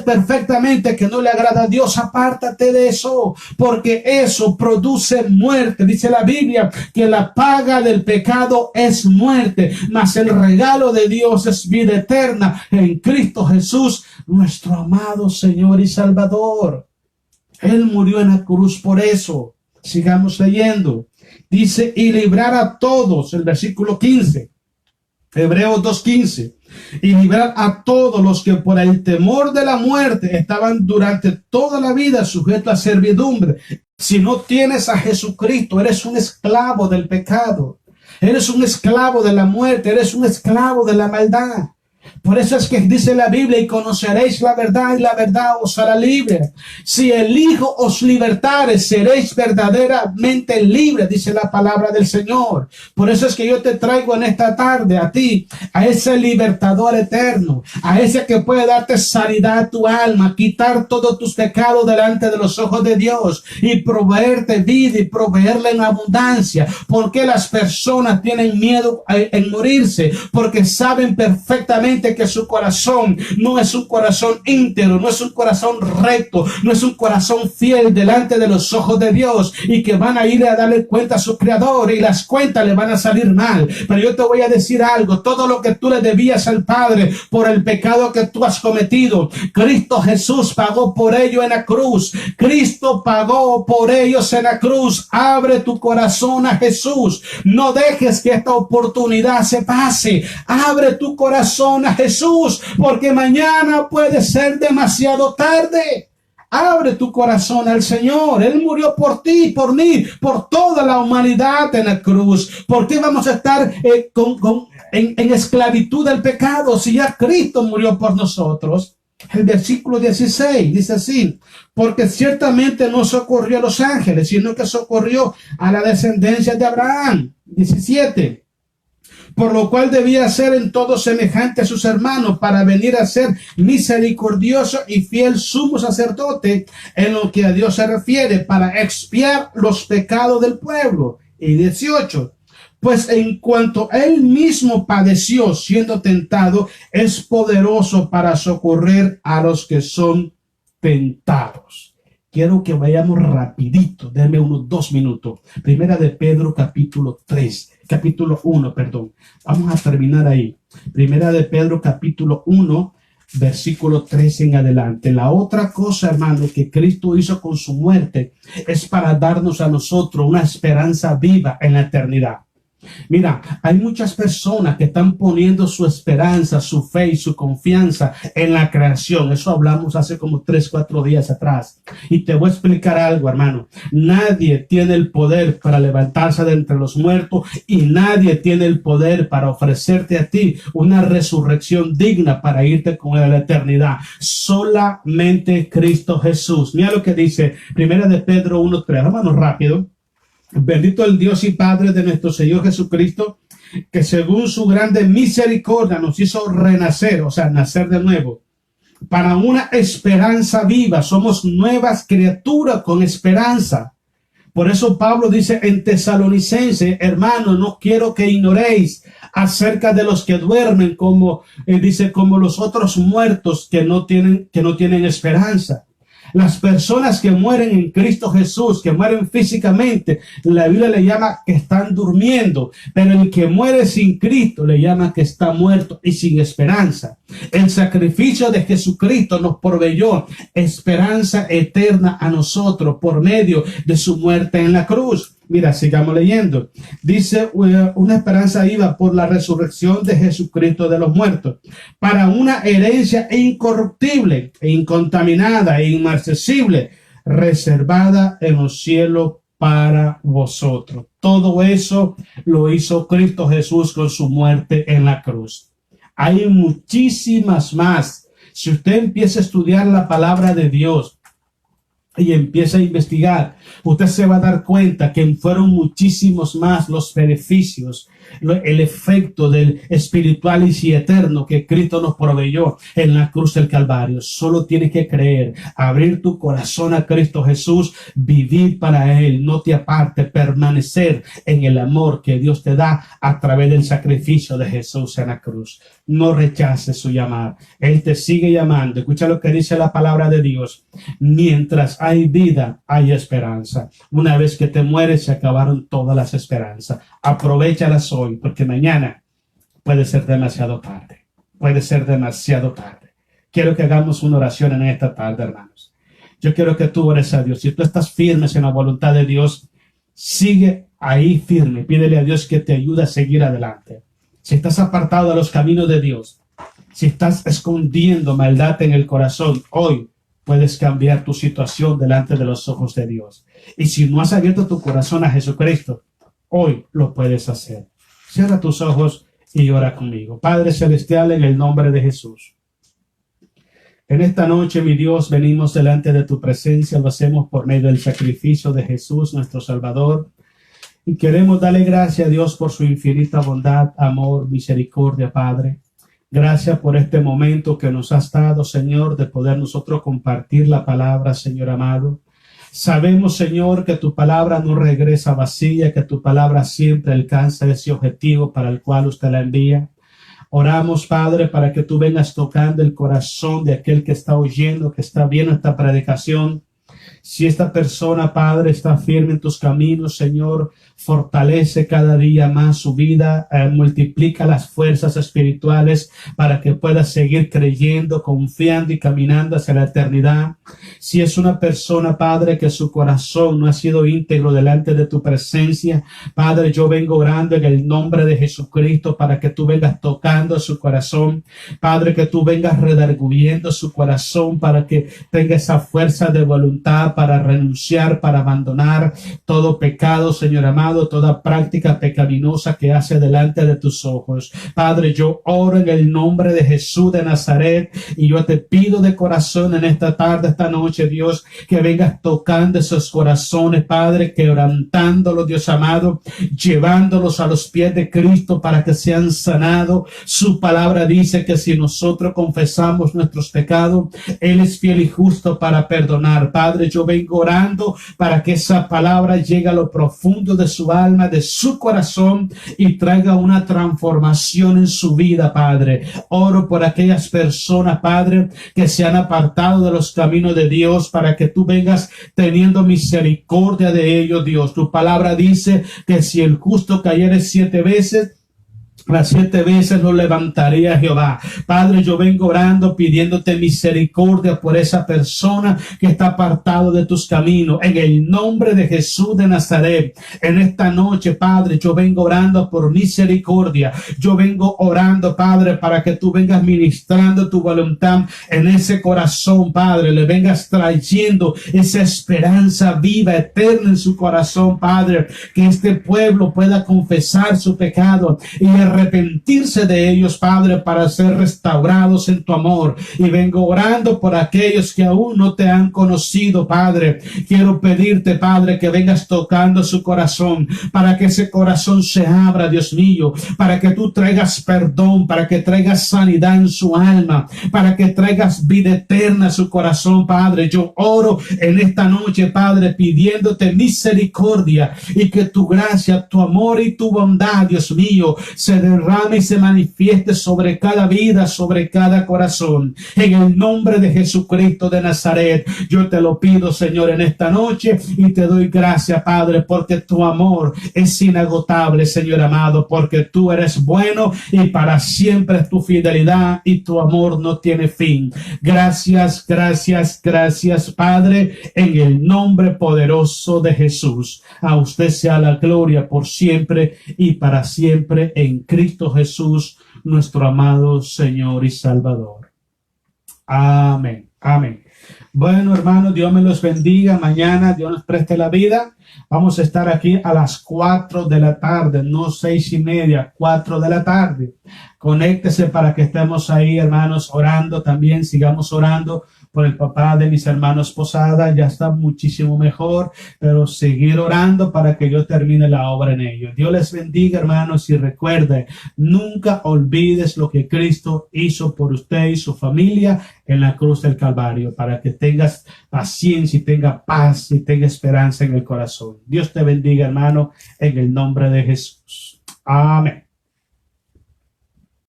perfectamente que no le agrada a Dios. Apártate de eso, porque eso produce muerte. Dice la Biblia que la paga del pecado es muerte, mas el regalo de Dios es vida eterna en Cristo Jesús, nuestro amado Señor y Salvador. Él murió en la cruz por eso. Sigamos leyendo. Dice, y librar a todos, el versículo 15, Hebreos 2:15, y librar a todos los que por el temor de la muerte estaban durante toda la vida sujetos a servidumbre. Si no tienes a Jesucristo, eres un esclavo del pecado, eres un esclavo de la muerte, eres un esclavo de la maldad. Por eso es que dice la Biblia, y conoceréis la verdad y la verdad os hará libre. Si el Hijo os libertare, seréis verdaderamente libres, dice la palabra del Señor. Por eso es que yo te traigo en esta tarde a ti, a ese libertador eterno, a ese que puede darte sanidad a tu alma, quitar todos tus pecados delante de los ojos de Dios y proveerte vida y proveerle en abundancia. Porque las personas tienen miedo en morirse, porque saben perfectamente que su corazón no es un corazón íntegro, no es un corazón recto, no es un corazón fiel delante de los ojos de Dios, y que van a ir a darle cuenta a su creador y las cuentas le van a salir mal. Pero yo te voy a decir algo: todo lo que tú le debías al Padre por el pecado que tú has cometido, Cristo Jesús pagó por ello en la cruz. Cristo pagó por ellos en la cruz. Abre tu corazón a Jesús. No dejes que esta oportunidad se pase. Abre tu corazón a Jesús, porque mañana puede ser demasiado tarde. Abre tu corazón al Señor. Él murió por ti, por mí, por toda la humanidad en la cruz. ¿Por qué vamos a estar en esclavitud del pecado si ya Cristo murió por nosotros? El versículo 16 dice así: porque ciertamente no socorrió a los ángeles, sino que socorrió a la descendencia de Abraham. 17. Por lo cual debía ser en todo semejante a sus hermanos, para venir a ser misericordioso y fiel sumo sacerdote en lo que a Dios se refiere, para expiar los pecados del pueblo. Y 18. Pues en cuanto él mismo padeció siendo tentado, es poderoso para socorrer a los que son tentados. Quiero que vayamos rapidito, denme unos 2 minutos. Primera de Pedro capítulo 1, perdón. Vamos a terminar ahí. Primera de Pedro capítulo 1, versículo 3 en adelante. La otra cosa, hermano, que Cristo hizo con su muerte es para darnos a nosotros una esperanza viva en la eternidad. Mira, hay muchas personas que están poniendo su esperanza, su fe y su confianza en la creación. Eso hablamos hace como 3-4 días atrás. Y te voy a explicar algo, hermano. Nadie tiene el poder para levantarse de entre los muertos, y nadie tiene el poder para ofrecerte a ti una resurrección digna para irte con él a la eternidad. Solamente Cristo Jesús. Mira lo que dice Primera de Pedro 1:3. Vámonos rápido. Bendito el Dios y Padre de nuestro Señor Jesucristo, que según su grande misericordia nos hizo renacer, o sea, nacer de nuevo, para una esperanza viva. Somos nuevas criaturas con esperanza. Por eso Pablo dice en Tesalonicenses: hermano, no quiero que ignoréis acerca de los que duermen, como dice, como los otros muertos que no tienen esperanza. Las personas que mueren en Cristo Jesús, que mueren físicamente, la Biblia le llama que están durmiendo, pero el que muere sin Cristo le llama que está muerto y sin esperanza. El sacrificio de Jesucristo nos proveyó esperanza eterna a nosotros por medio de su muerte en la cruz. Mira, sigamos leyendo. Dice, una esperanza viva por la resurrección de Jesucristo de los muertos, para una herencia incorruptible, e incontaminada e inmarcesible, reservada en los cielos para vosotros. Todo eso lo hizo Cristo Jesús con su muerte en la cruz. Hay muchísimas más. Si usted empieza a estudiar la palabra de Dios y empieza a investigar, usted se va a dar cuenta que fueron muchísimos más los beneficios, el efecto del espiritual y eterno que Cristo nos proveyó en la cruz del Calvario. Solo tienes que creer, abrir tu corazón a Cristo Jesús, vivir para Él, no te aparte, permanecer en el amor que Dios te da a través del sacrificio de Jesús en la cruz. No rechaces su llamada. Él te sigue llamando. Escucha lo que dice la palabra de Dios: mientras hay vida, hay esperanza. Una vez que te mueres, se acabaron todas las esperanzas. Aprovéchalas hoy, porque mañana puede ser demasiado tarde. Puede ser demasiado tarde. Quiero que hagamos una oración en esta tarde, hermanos. Yo quiero que tú ores a Dios. Si tú estás firme en la voluntad de Dios, sigue ahí firme. Pídele a Dios que te ayude a seguir adelante. Si estás apartado de los caminos de Dios, si estás escondiendo maldad en el corazón, hoy puedes cambiar tu situación delante de los ojos de Dios. Y si no has abierto tu corazón a Jesucristo, hoy lo puedes hacer. Cierra tus ojos y ora conmigo. Padre Celestial, en el nombre de Jesús. En esta noche, mi Dios, venimos delante de tu presencia, lo hacemos por medio del sacrificio de Jesús, nuestro Salvador. Y queremos darle gracias a Dios por su infinita bondad, amor, misericordia, Padre. Gracias por este momento que nos has dado, Señor, de poder nosotros compartir la palabra, Señor amado. Sabemos, Señor, que tu palabra no regresa vacía, que tu palabra siempre alcanza ese objetivo para el cual usted la envía. Oramos, Padre, para que tú vengas tocando el corazón de aquel que está oyendo, que está viendo esta predicación. Si esta persona, Padre, está firme en tus caminos, Señor, fortalece cada día más su vida, multiplica las fuerzas espirituales para que pueda seguir creyendo, confiando y caminando hacia la eternidad. Si es una persona, Padre, que su corazón no ha sido íntegro delante de tu presencia, Padre, yo vengo orando en el nombre de Jesucristo para que tú vengas tocando su corazón, Padre, que tú vengas redarguyendo su corazón para que tenga esa fuerza de voluntad para renunciar, para abandonar todo pecado, Señor amado, toda práctica pecaminosa que hace delante de tus ojos. Padre, yo oro en el nombre de Jesús de Nazaret y yo te pido de corazón en esta tarde, esta noche, Dios, que vengas tocando esos corazones, Padre, quebrantándolos, Dios amado, llevándolos a los pies de Cristo para que sean sanados. Su palabra dice que si nosotros confesamos nuestros pecados, Él es fiel y justo para perdonar. Padre, yo vengo orando para que esa palabra llegue a lo profundo de su alma, de su corazón y traiga una transformación en su vida, Padre. Oro por aquellas personas, Padre, que se han apartado de los caminos de Dios para que tú vengas teniendo misericordia de ellos, Dios. Tu palabra dice que si el justo cayere 7 veces, las 7 veces lo levantaría Jehová. Padre, yo vengo orando pidiéndote misericordia por esa persona que está apartado de tus caminos. En el nombre de Jesús de Nazaret, en esta noche, Padre, yo vengo orando por misericordia. Yo vengo orando, Padre, para que tú vengas ministrando tu voluntad en ese corazón, Padre. Le vengas trayendo esa esperanza viva, eterna en su corazón, Padre. Que este pueblo pueda confesar su pecado y arrepentirse de ellos, Padre, para ser restaurados en tu amor. Y vengo orando por aquellos que aún no te han conocido, Padre. Quiero pedirte, Padre, que vengas tocando su corazón, para que ese corazón se abra, Dios mío, para que tú traigas perdón, para que traigas sanidad en su alma, para que traigas vida eterna a su corazón, Padre. Yo oro en esta noche, Padre, pidiéndote misericordia y que tu gracia, tu amor y tu bondad, Dios mío, se derrame y se manifieste sobre cada vida, sobre cada corazón. En el nombre de Jesucristo de Nazaret, yo te lo pido, Señor, en esta noche y te doy gracias, Padre, porque tu amor es inagotable, Señor amado, porque tú eres bueno y para siempre es tu fidelidad y tu amor no tiene fin. Gracias, gracias, gracias, Padre, en el nombre poderoso de Jesús. A usted sea la gloria por siempre y para siempre en Cristo Jesús, nuestro amado Señor y Salvador. Amén. Amén. Bueno, hermanos, Dios me los bendiga. Mañana Dios nos preste la vida. Vamos a estar aquí a las 4 de la tarde, no 6:30, 4 de la tarde. Conéctese para que estemos ahí, hermanos, orando también. Sigamos orando por el papá de mis hermanos Posada. Ya está muchísimo mejor, pero seguir orando para que yo termine la obra en ellos. Dios les bendiga, hermanos, y recuerde, nunca olvides lo que Cristo hizo por usted y su familia en la cruz del Calvario, para que tengas paciencia y tenga paz y tenga esperanza en el corazón. Dios te bendiga, hermano, en el nombre de Jesús. Amén.